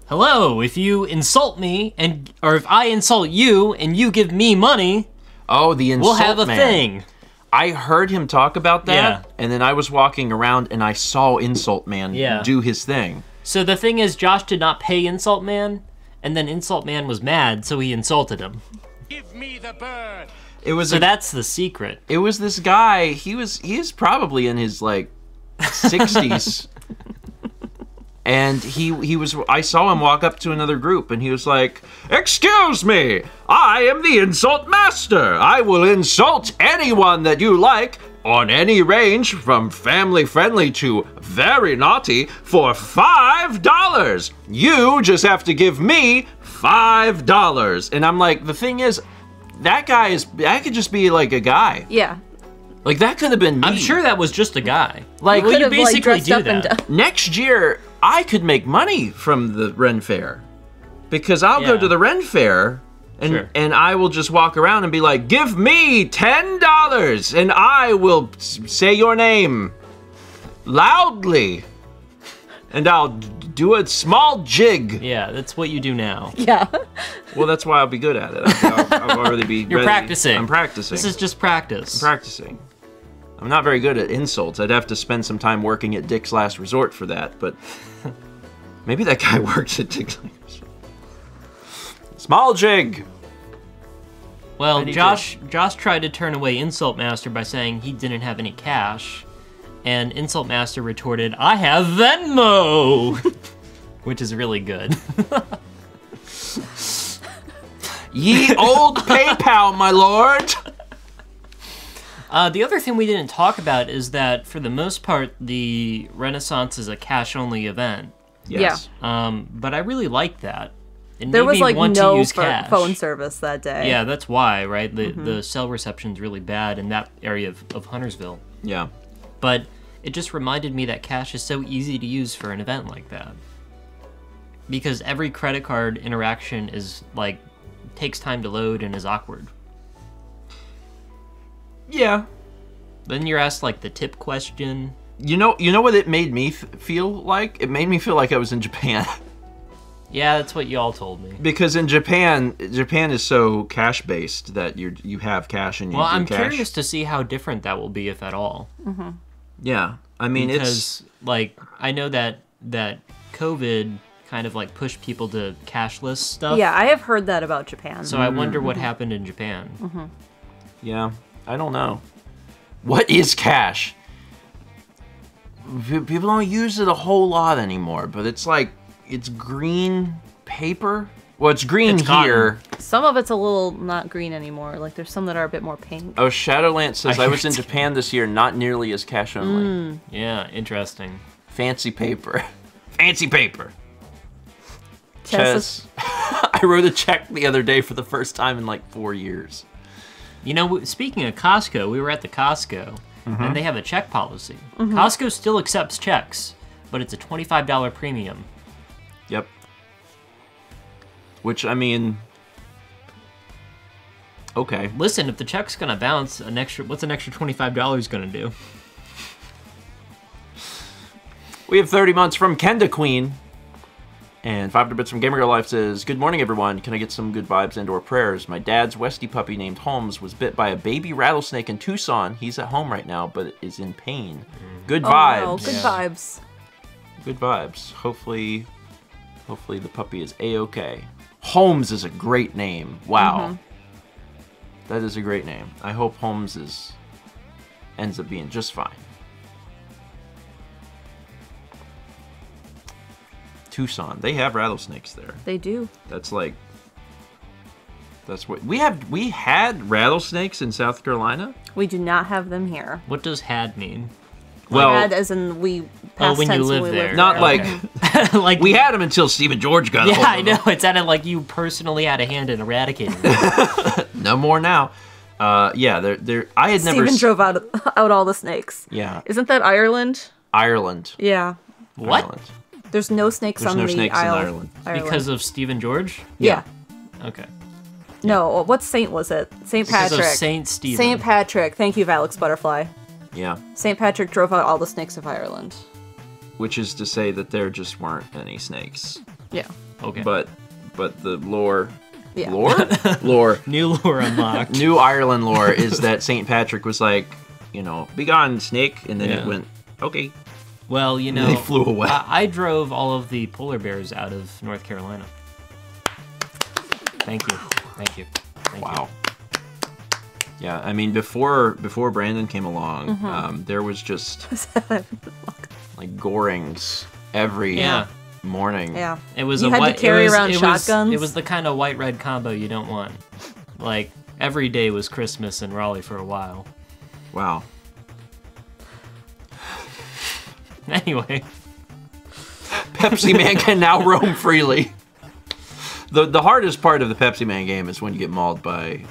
hello, if you insult me, or if I insult you and you give me money, oh, the insult we'll have a man. thing. I heard him talk about that, Yeah. and then I was walking around and I saw Insult Man do his thing. So the thing is, Josh did not pay Insult Man, and then Insult Man was mad, so he insulted him. Give me the bird. It was So that's the secret. It was this guy. He is probably in his like 60s. And he was, I saw him walk up to another group and he was like, "Excuse me, I am the Insult Master. I will insult anyone that you like on any range from family friendly to very naughty for $5. You just have to give me $5. And I'm like, the thing is, that could just be like a guy. Yeah. Like that could have been me. I'm sure that was just a guy. Like, well, you Could've, basically dressed do up and that. done- Next year, I could make money from the Ren Fair. Because I'll go Yeah. to the Ren Fair and Sure. and I will just walk around and be like, "Give me $10 and I will say your name loudly. And I'll do a small jig." Yeah, that's what you do now. Yeah. Well, that's why I'll be good at it. I'll already be You're ready. practicing. I'm practicing. This is just practice. Practicing. I'm not very good at insults. I'd have to spend some time working at Dick's Last Resort for that, but maybe that guy works at Dick's Last Resort. Small jig. Well, I need Josh tried to turn away Insult Master by saying he didn't have any cash, and Insult Master retorted, "I have Venmo," which is really good. Ye old PayPal, my lord. The other thing we didn't talk about is that, for the most part, the Renaissance is a cash-only event. Yes. But I really like that. It There made was me like want to no use cash. phone service that day. Yeah, that's why, right? The cell reception's really bad in that area of Huntersville. Yeah. But it just reminded me that cash is so easy to use for an event like that. Because every credit card interaction is, like, takes time to load and is awkward. Yeah. Then you're asked, like, the tip question. You know what it made me feel like? It made me feel like I was in Japan. Yeah, that's what you all told me. Because in Japan is so cash based that you have cash and you Well, do I'm cash. curious to see how different that will be, if at all. Yeah. I mean, Because, like, I know that COVID kind of, like, pushed people to cashless stuff. Yeah, I have heard that about Japan. So I wonder what happened in Japan. yeah, I don't know. What is cash? People don't use it a whole lot anymore, but it's like, it's green paper. Well, it's green It's cotton. here. Some of it's a little not green anymore. Like there's some that are a bit more pink. Oh, Shadowlance says, I I was in heard- Japan this year, not nearly as cash only. Yeah, interesting. Fancy paper. Fancy paper. Chess Chess. I wrote a check the other day for the first time in like 4 years. You know, speaking of Costco, we were at the Costco, and they have a check policy. Costco still accepts checks, but it's a $25 premium. Yep. Which, I mean, Okay. Listen, if the check's gonna bounce, what's an extra $25 gonna do? We have 30 months from Kenda Queen. And 500 bits from Gamer Girl Life says, good morning, everyone. Can I get some good vibes and or prayers? My dad's Westie puppy named Holmes was bit by a baby rattlesnake in Tucson. He's at home right now, but is in pain. Good vibes. No. Good vibes. Good vibes. Hopefully the puppy is A-okay. Holmes is a great name. Wow. That is a great name. I hope Holmes ends up being just fine. Tucson. They have rattlesnakes there. They do. That's what we had rattlesnakes in South Carolina. We do not have them here. What does had mean? Well, had as in we past when tense you live when we there. lived not there. like Like we had them until Steve and George got a Yeah, hold of I know. them. It sounded like you personally had a hand in eradicating them. No more now. Yeah, they're. I had never. Steven drove out all the snakes. Yeah, Isn't that Ireland? Ireland. Yeah. What? Ireland. There's no snakes There's on no the snakes in Isle. Ireland. Because of Stephen George? Yeah. Okay. No, what saint was it? Saint Because Patrick. of Saint Stephen. Saint Patrick. Thank you, Alex Butterfly. Yeah, Saint Patrick drove out all the snakes of Ireland. which is to say that there just weren't any snakes. Yeah. Okay. But the lore. Yeah. Lore. New lore unlocked. New Ireland lore is that St. Patrick was like, be gone, snake, and then it went, okay. Well, you know, They flew away. I drove all of the polar bears out of North Carolina. Thank you. Thank you. Thank Wow. Yeah, I mean, before Brandon came along, there was just like gorings every Yeah. morning. Yeah. You. It was You a had to white, carry it was, around it shotguns? Was, it was the kind of white-red combo you don't want. Like, every day was Christmas in Raleigh for a while. Wow. Anyway. Pepsi Man can now roam freely. The hardest part of the Pepsi Man game is when you get mauled by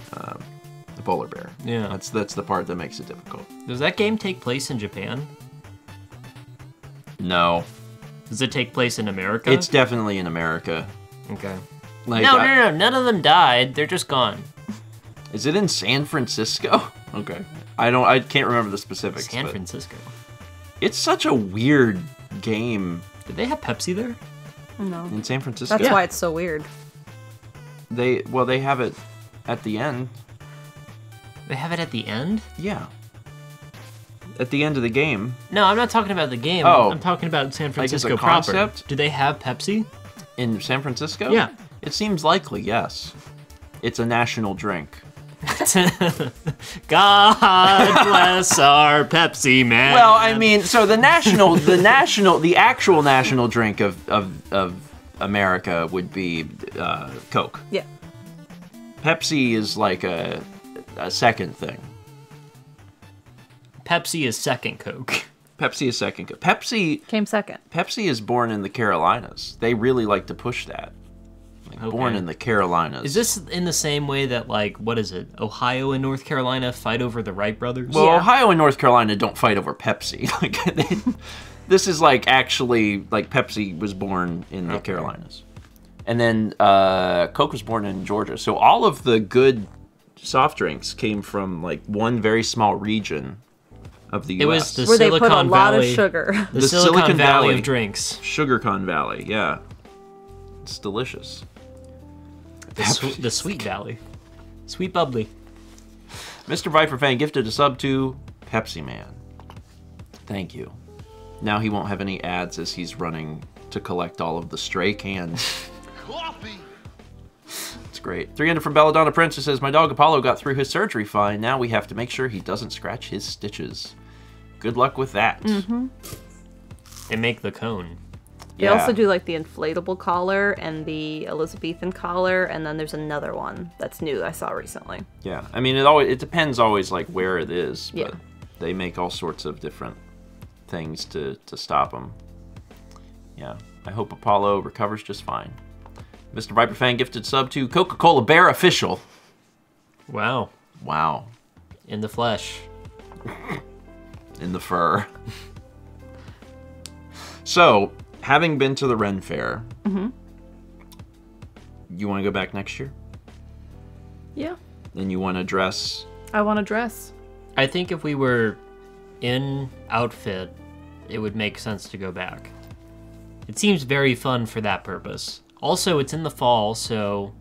the polar bear. Yeah. That's the part that makes it difficult. Does that game take place in Japan? No. Does it take place in America? It's definitely in America. Okay. Like, No, none of them died. They're just gone. Is it in San Francisco? Okay. I can't remember the specifics. San but Francisco. It's such a weird game Did they have Pepsi there? No. in San Francisco. That's why it's so weird. They have it at the end. They have it at the end? Yeah. At the end of the game. No, I'm not talking about the game. Oh. I'm talking about San Like as a Francisco proper. concept? Do they have Pepsi? In San Francisco? Yeah. It seems likely, yes. It's a national drink. God bless our Pepsi Man. Well, I mean, so the actual national drink of America would be Coke. Yeah. Pepsi is like a second thing. Pepsi is second Coke. Pepsi is second. Pepsi Came second. is born in the Carolinas. They really like to push that. Like, born in the Carolinas. Is this in the same way that, like, what is it? Ohio and North Carolina fight over the Wright brothers? Well, Yeah. Ohio and North Carolina don't fight over Pepsi. Like, this is like actually like Pepsi was born in the Carolinas, and then Coke was born in Georgia. So all of the good soft drinks came from like one very small region of the U.S. It was the Where they Silicon put a lot Valley. of sugar. The, The Silicon, Silicon Valley Valley. of drinks. SugarCon Valley. Yeah, it's delicious. The Sweet Valley. Sweet bubbly. Mr. Viper Fan gifted a sub to Pepsi Man. Thank you. Now he won't have any ads as he's running to collect all of the stray cans. Coffee! It's great. 300 from Belladonna Princess says, my dog Apollo got through his surgery fine. Now we have to make sure he doesn't scratch his stitches. Good luck with that. They make the cone. They also do like the inflatable collar and the Elizabethan collar, and then there's another one that's new I saw recently. Yeah. I mean, it depends always like where it is, but Yeah. they make all sorts of different things to stop them. Yeah. I hope Apollo recovers just fine. Mr. Viper Fan gifted sub to Coca-Cola Bear Official. Wow. Wow. In the flesh. In the fur. So, having been to the Ren Fair, you want to go back next year? Yeah. And you want to dress? I want to dress. I think if we were in outfit, it would make sense to go back. It seems very fun for that purpose. Also, it's in the fall, so...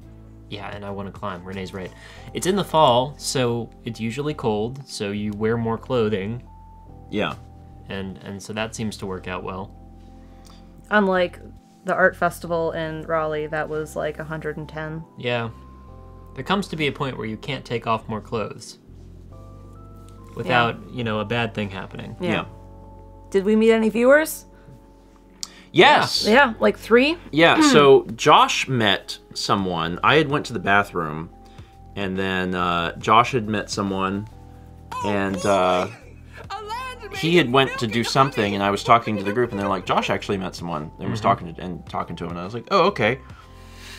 Yeah, and I want to climb. Renee's right. It's in the fall, so it's usually cold, so you wear more clothing. Yeah. And so that seems to work out well. Unlike the art festival in Raleigh, that was like 110. Yeah. There comes to be a point where you can't take off more clothes without, a bad thing happening. Yeah. Did we meet any viewers? Yes. Yeah, like 3. Yeah, so Josh met someone. I had went to the bathroom, and then Josh had met someone, and he had went to do something, and I was talking to the group, and they're like, Josh actually met someone, and was talking to him, and I was like, oh, okay.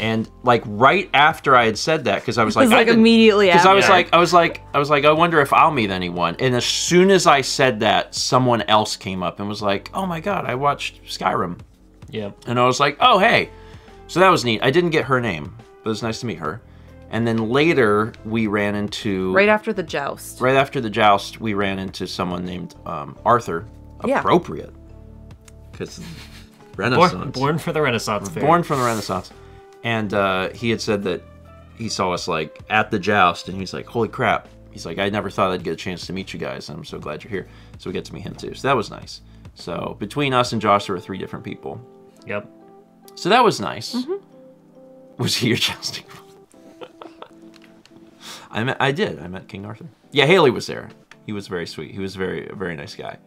And like right after I had said that, because I was like, immediately after. Because I was like, I wonder if I'll meet anyone. And as soon as I said that, someone else came up and was like, oh my god, I watched Skyrim. Yeah. And I was like, oh hey. So that was neat. I didn't get her name, but it was nice to meet her. And then later we ran into right after the joust. Right after the joust, we ran into someone named Arthur. Yeah. Appropriate. Because Renaissance. Born for the Renaissance fair. Born from the Renaissance. And he had said that he saw us like at the joust, and he's like, holy crap. He's like, I never thought I'd get a chance to meet you guys, and I'm so glad you're here. So we get to meet him too. So that was nice. So between us and Josh, there were 3 different people. Yep. So that was nice. Was he your jousting? I met King Arthur. Yeah, Haley was there. He was very sweet. He was a very nice guy.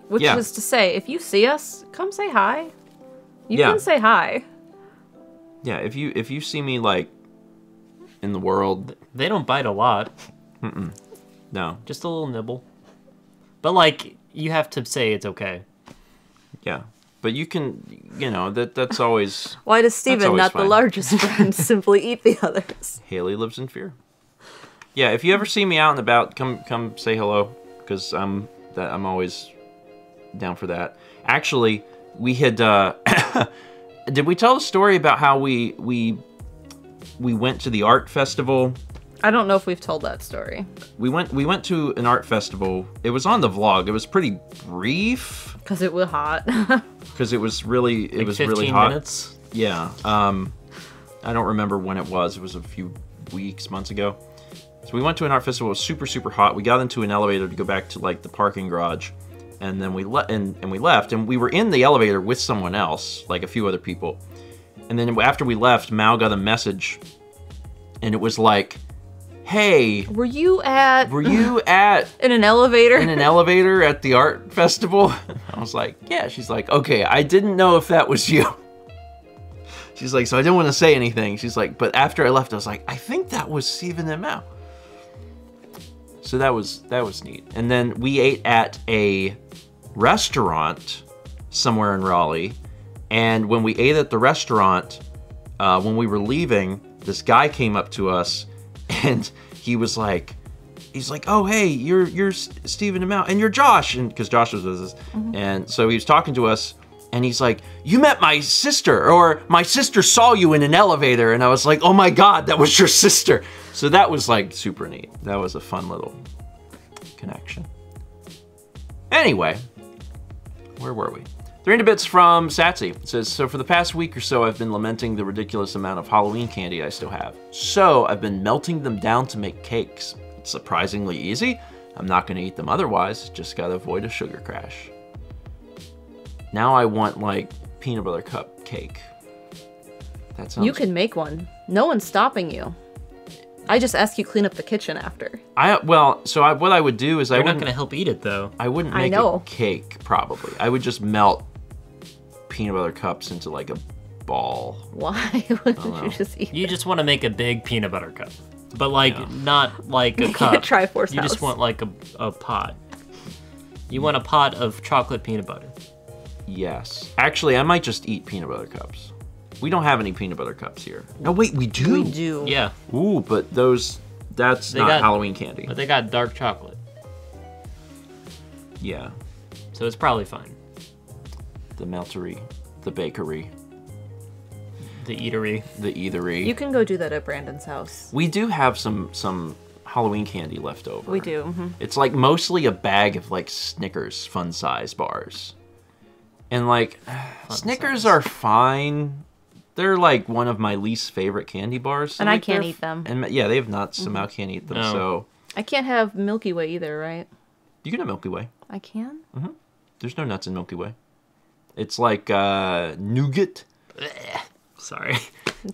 Which is to say, if you see us, come say hi. You Yeah. can say hi. Yeah, if you see me like in the world, They don't bite a lot. no. Just a little nibble. But like, you have to say it's okay. Yeah. But you can, that's always... Why does Stephen, always not the fine. largest friend, simply eat the others? Haley lives in fear. Yeah, if you ever see me out and about, come say hello, because I'm always down for that. Actually, we had did we tell the story about how we went to the art festival? I don't know if we've told that story. We went to an art festival. It was on the vlog. It was pretty brief Because it was hot. because it was really Like 15 really hot. minutes. Yeah. I don't remember when it was. It was a few months ago. So we went to an art festival. It was super, super hot. We got into an elevator to go back to like the parking garage, and then we left. And we were in the elevator with someone else, like a few other people. And then after we left, Mal got a message, and it was like, "Hey, Were you at in an elevator? an elevator at the art festival?" I was like, "Yeah." She's like, "Okay, I didn't know if that was you." She's like, "So I didn't want to say anything." She's like, "But after I left, I was like, I think that was Stephen and Mal." So that was neat. And then we ate at a restaurant somewhere in Raleigh. And when we ate at the restaurant, when we were leaving, this guy came up to us, and he's like, "Oh, hey, you're Stephen and Mal, and you're Josh," and because Josh was with us, and so he was talking to us, and he's like, "You met my sister, or my sister saw you in an elevator," and I was like, "Oh my God, that was your sister!" So that was like super neat. That was a fun little connection. Anyway, where were we? 300 bits from Satsy. It says, "So for the past week or so, I've been lamenting the ridiculous amount of Halloween candy I still have. So I've been melting them down to make cakes. It's surprisingly easy. I'm not going to eat them otherwise. Just got to avoid a sugar crash. Now I want like peanut butter cup cake." That sounds... You can make one. No one's stopping you. I just ask you clean up the kitchen after. What I would do is You're not going to help eat it, though. I wouldn't I make know. a cake, probably. I would just melt peanut butter cups into like a ball. Why wouldn't you just eat You it? just want to make a big peanut butter cup. But, like, not like a Make cup. it Triforce You just House. want, like, a pot. You want a pot of chocolate peanut butter. Yes. Actually, I might just eat peanut butter cups. We don't have any peanut butter cups here. No, wait, we do. We do. Yeah, Ooh, but that's They not got- Halloween candy. but they got dark chocolate. Yeah. So it's probably fine. The meltery, the bakery. The eatery. The eatery. You can go do that at Brandon's house. We do have some Halloween candy left over. We do. It's like mostly a bag of like Snickers fun size bars. And like Snickers are fine. They're like one of my least favorite candy bars. So And I like, can't eat them. And yeah, they have nuts, so Mal can't eat them. No. So I can't have Milky Way either, right? you can have Milky Way. I can? There's no nuts in Milky Way. It's like nougat. Sorry.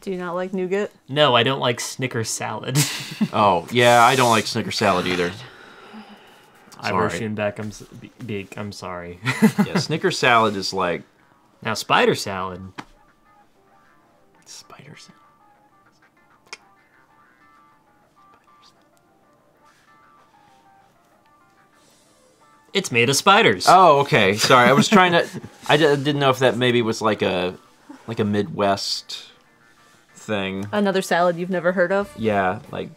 Do you not like nougat? No, I don't like Snicker salad. Oh yeah, I don't like Snicker salad either. Ivor Sorry. Schoenbeck, I'm sorry. Yeah, Snicker salad is like Now, spider salad. spider salad. It's made of spiders. Oh, okay. Sorry, I was trying to. Didn't know if that maybe was like a Midwest thing. Another salad you've never heard of? Yeah, like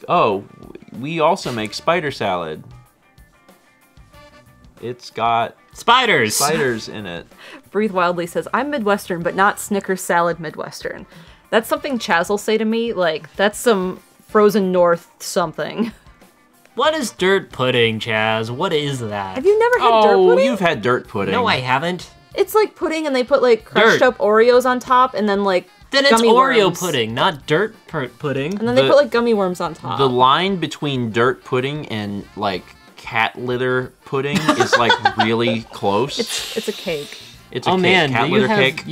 we also make spider salad. It's got Spiders! spiders in it. Breathe Wildly says, I'm Midwestern, but not Snickers salad Midwestern. That's something Chaz will say to me, like, that's some frozen north something. What is dirt pudding, Chaz? What is that? Have you never had dirt Oh, pudding? you've had dirt pudding. No, I haven't. It's like pudding and they put like crushed Dirt. up Oreos on top and then like Then it's gummy Oreo worms. pudding, not dirt pudding. And then they The- put like gummy worms on top. The line between dirt pudding and like cat litter pudding is like really close. It's a cake. It's a Oh cake, man, cat do you litter have cake.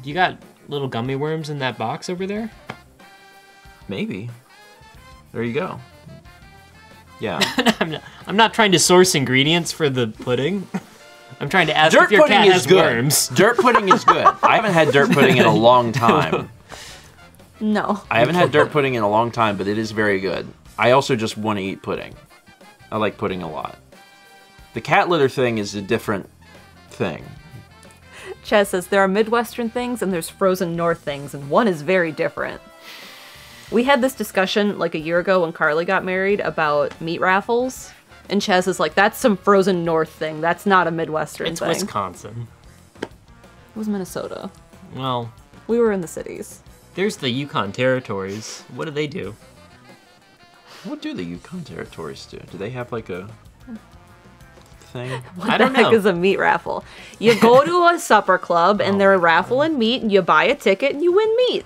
you got little gummy worms in that box over there? Maybe. There you go. Yeah. I'm not trying to source ingredients for the pudding. I'm trying to ask Dirt if your pudding cat is has good. worms. Dirt pudding is good. I haven't had dirt pudding in a long time. No. I haven't had dirt pudding in a long time, but it is very good. I also just want to eat pudding. I like pudding a lot. The cat litter thing is a different thing. Chaz says there are Midwestern things and there's frozen north things, and one is very different. We had this discussion like a year ago when Carly got married about meat raffles, and Chaz is like, that's some frozen north thing. That's not a Midwestern It's thing. Wisconsin. It was Minnesota. Well, We were in the cities. there's the Yukon territories. What do they do? What do the Yukon territories do? Do they have like a thing? What I don't the heck know. is a meat raffle? You go to a supper club and they're raffling meat, and you buy a ticket and you win meat.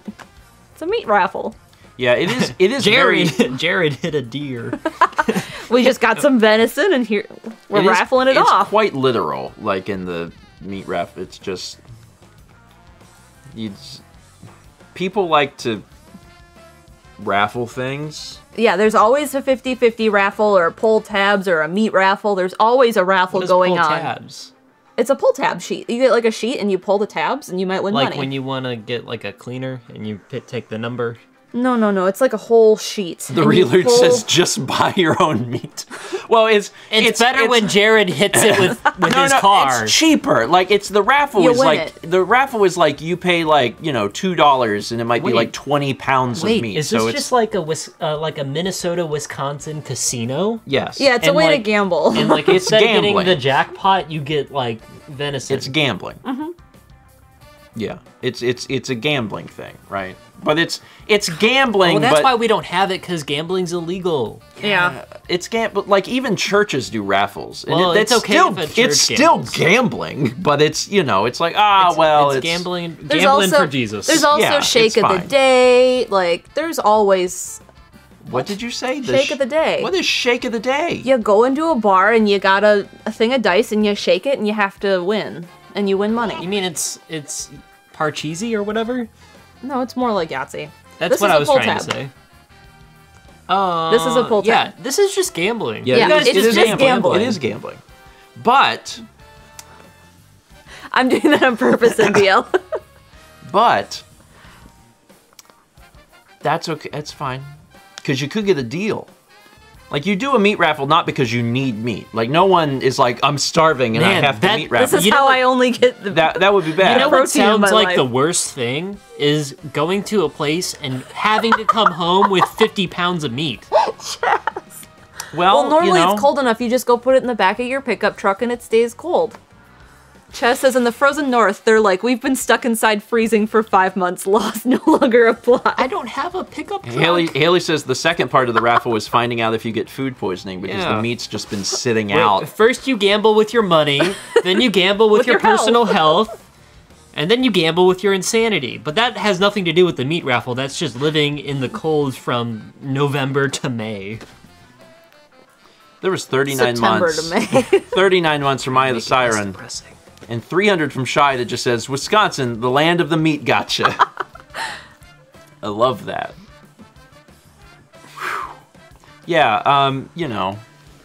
It's a meat raffle. Yeah, it is. It is Jared, very. Jared hit a deer. We just got some venison and here we're raffling it it's off. quite literal, like in the meat raffle. It's just people like to raffle things. Yeah, there's always a 50-50 raffle or a pull tabs or a meat raffle. There's always a raffle What is going pull on. tabs? It's a pull tab sheet. You get like a sheet and you pull the tabs and you might win Like money. when you want to get like a cleaner and you take the number. No. It's like a whole sheet. The and you reeler pull- says, "Just buy your own meat." Well, It's better when Jared hits it with his car. It's cheaper. Like it's the raffle You is win like it. the raffle is like you pay like $2 and it might be Wait. like 20 pounds Wait, of meat. is so this it's just like a Minnesota, Wisconsin casino? yes. Yeah, it's a And, way to like- gamble. And like It's instead of getting gambling. the jackpot, you get like venison. It's gambling. Yeah, it's a gambling thing, right? But it's gambling. Well, that's but why we don't have it, because gambling's illegal. yeah. but like even churches do raffles. And Well, it's okay still, if a church it's still gambles. gambling, but it's it's like It's gambling for Jesus. There's also Yeah, shake it's of the fine. day. Like there's always What did you say? Shake of the day. What is shake of the day? you go into a bar and you got a thing of dice and you shake it and you have to win and you win money. You mean it's Parcheesi or whatever? No, it's more like Yahtzee. That's This what is I a was pull trying to tab. say. This is a pull Yeah, tab. this is just gambling. Yeah, Yeah, it is, it's it is just gambling. It is gambling. But I'm doing that on purpose, NBL. But that's okay. That's fine. Because you could get a deal. Like, you do a meat raffle not because you need meat. Like, no one is like, I'm starving and Man, I have to that- meat This raffle. is You know how what- I only get the. That would be bad. You know what protein in sounds my like life. the worst thing is going to a place and having to come home with 50 pounds of meat. well, normally it's cold enough. You just go put it in the back of your pickup truck and it stays cold. Chess says in the frozen north, they're like, we've been stuck inside freezing for 5 months. Laws no longer apply. I don't have a pickup truck. Haley says the second part of the raffle was finding out if you get food poisoning because the meat's just been sitting out. First you gamble with your money, then you gamble with your personal health, and then you gamble with your insanity. But that has nothing to do with the meat raffle. That's just living in the cold from November to May. There was 39 September months. to May. 39 months from Eye of the Siren. Depressing. And 300 from Shy that just says, Wisconsin, the land of the meat gotcha. I love that. Whew. Yeah, you know,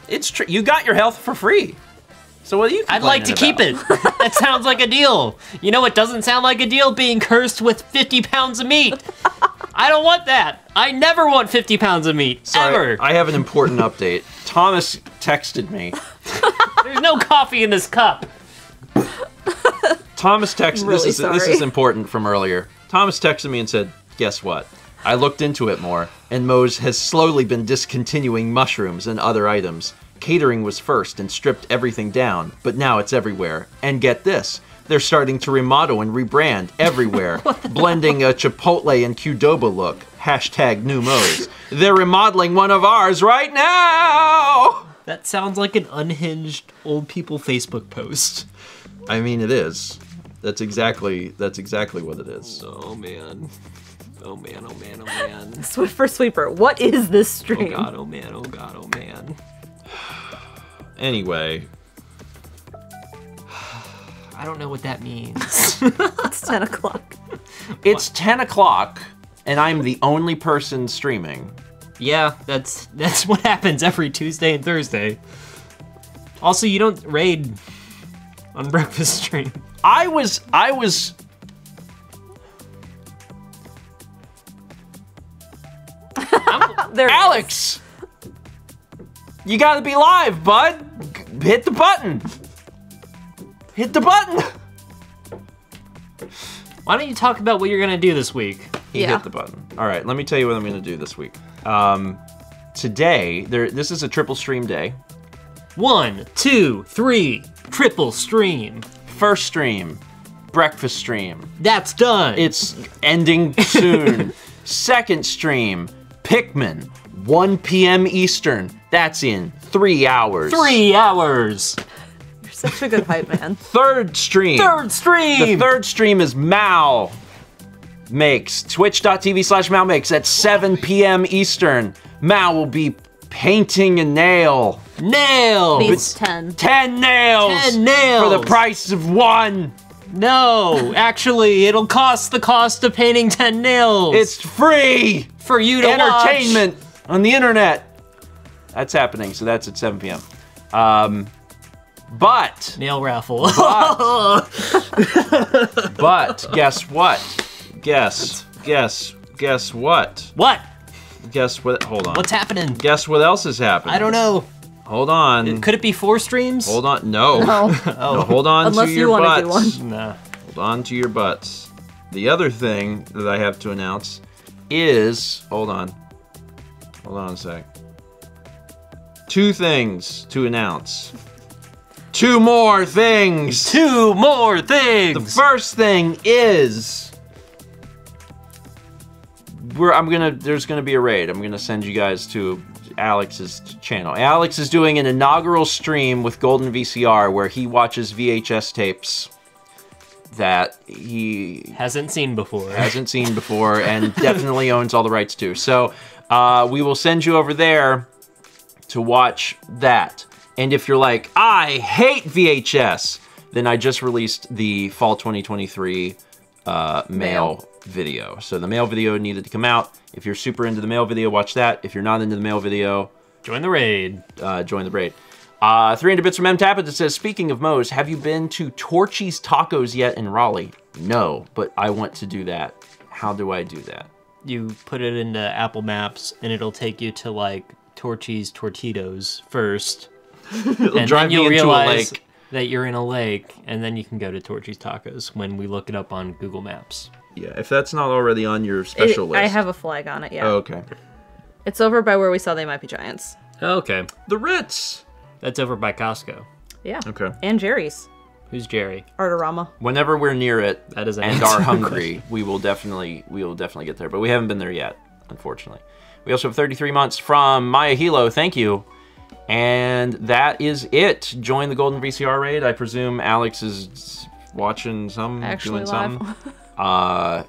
it's true. You got your health for free. So what are you I'd like to keep it. That sounds like a deal. You know what doesn't sound like a deal? Being cursed with 50 pounds of meat. I don't want that. I never want 50 pounds of meat, ever. I have an important update. Thomas texted me. There's no coffee in this cup. Thomas texted, Really this is important from earlier. Thomas texted me and said, guess what? I looked into it more, and Moe's has slowly been discontinuing mushrooms and other items. Catering was first and stripped everything down, but now it's everywhere. And get this, they're starting to remodel and rebrand everywhere, blending a Chipotle and Qdoba look. Hashtag new Moe's. They're remodeling one of ours right now! That sounds like an unhinged old people Facebook post. I mean, it is. That's exactly what it is. Oh man. Oh man, oh man, oh man. Swiffer Sweeper, what is this Oh stream? god, oh man, oh god, oh man. Anyway. I don't know what that means. It's 10 o'clock. It's 10 o'clock, and I'm the only person streaming. Yeah, that's what happens every Tuesday and Thursday. Also, you don't raid on breakfast stream. I was There Alex! You gotta be live, bud! Hit the button! Hit the button! Why don't you talk about what you're gonna do this week? He hit the button. Alright, let me tell you what I'm gonna do this week. Today, this is a triple stream day. 1, 2, 3, triple stream. First stream, breakfast stream. That's done. It's ending soon. Second stream, Pikmin, 1 p.m. Eastern. That's in 3 hours. 3 hours. You're such a good hype man. Third stream. Third stream. The third stream is Mal Makes. Twitch.tv/Mal Makes at 7 p.m. Eastern. Mal will be painting a nail. Nail. Beats 10. 10 nails. 10 nails. For the price of 1. No, actually, it'll cost the cost of painting 10 nails. It's free. for you to Entertainment on the internet. That's happening, so that's at 7 p.m. But Nail raffle. but guess what? Guess what? What? Guess what? Hold on. What's happening? Guess what else has happened? I don't know. Hold on. Could it be 4 streams? Hold on. No. No. No, hold on Unless to you your wanna do butts. one. Nah. Hold on to your butts. The other thing that I have to announce is, hold on a sec. 2 things to announce. 2 more things. 2 more things. The first thing is there's gonna be a raid. I'm gonna send you guys to Alex's channel. Alex is doing an inaugural stream with Golden VCR where he watches VHS tapes that he hasn't seen before and definitely owns all the rights to. So we will send you over there to watch that. And if you're like, I hate VHS, then I just released the fall 2023 mail video. So the mail video needed to come out. If you're super into the mail video, watch that. If you're not into the mail video, join the raid. Join the raid. 300 bits from M Tappet that says, speaking of Moe's, have you been to Torchy's Tacos yet in Raleigh? No, but I want to do that. How do I do that? You put it into Apple Maps and it'll take you to like Torchy's Tortitos first. And drive then you'll me into a realize lake. that you're in a lake, and then you can go to Torchy's Tacos when we look it up on Google Maps. Yeah, if that's not already on your special list. I have a flag on it, yeah. Oh, okay. It's over by where we saw They Might Be Giants. Okay. The Ritz. That's over by Costco. Yeah. Okay. And Jerry's. Who's Jerry? Artorama. Whenever we're near it That is an and answer are to the hungry, we will definitely get there. But we haven't been there yet, unfortunately. We also have 33 months from Maya Hilo. Thank you. And that is it. Join the Golden VCR raid. I presume Alex is watching some, Actually doing live. some.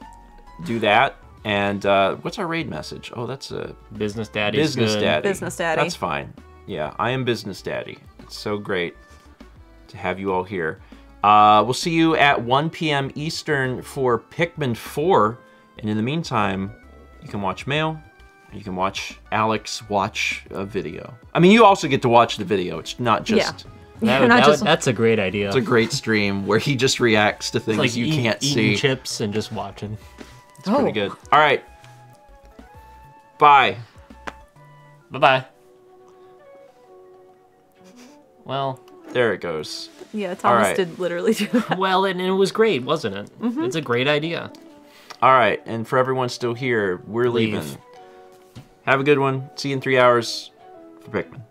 Do that. And what's our raid message? Oh, that's a Business Daddy. Business Daddy. Business Daddy. That's fine. Yeah, I am Business Daddy. It's so great to have you all here. We'll see you at 1 p.m. Eastern for Pikmin 4. And in the meantime, you can watch Mail. You can watch Alex watch a video. I mean, you also get to watch the video. It's not just... Yeah. That's a great idea. It's a great stream where he just reacts to things like you can't eating see. chips and just watching. It's pretty good. All right. Bye. Bye-bye. Well... There it goes. Yeah, Thomas right. did literally do that. Well, and it was great, wasn't it? Mm-hmm. It's a great idea. All right. And for everyone still here, we're leaving. Have a good one. See you in 3 hours for Pikmin.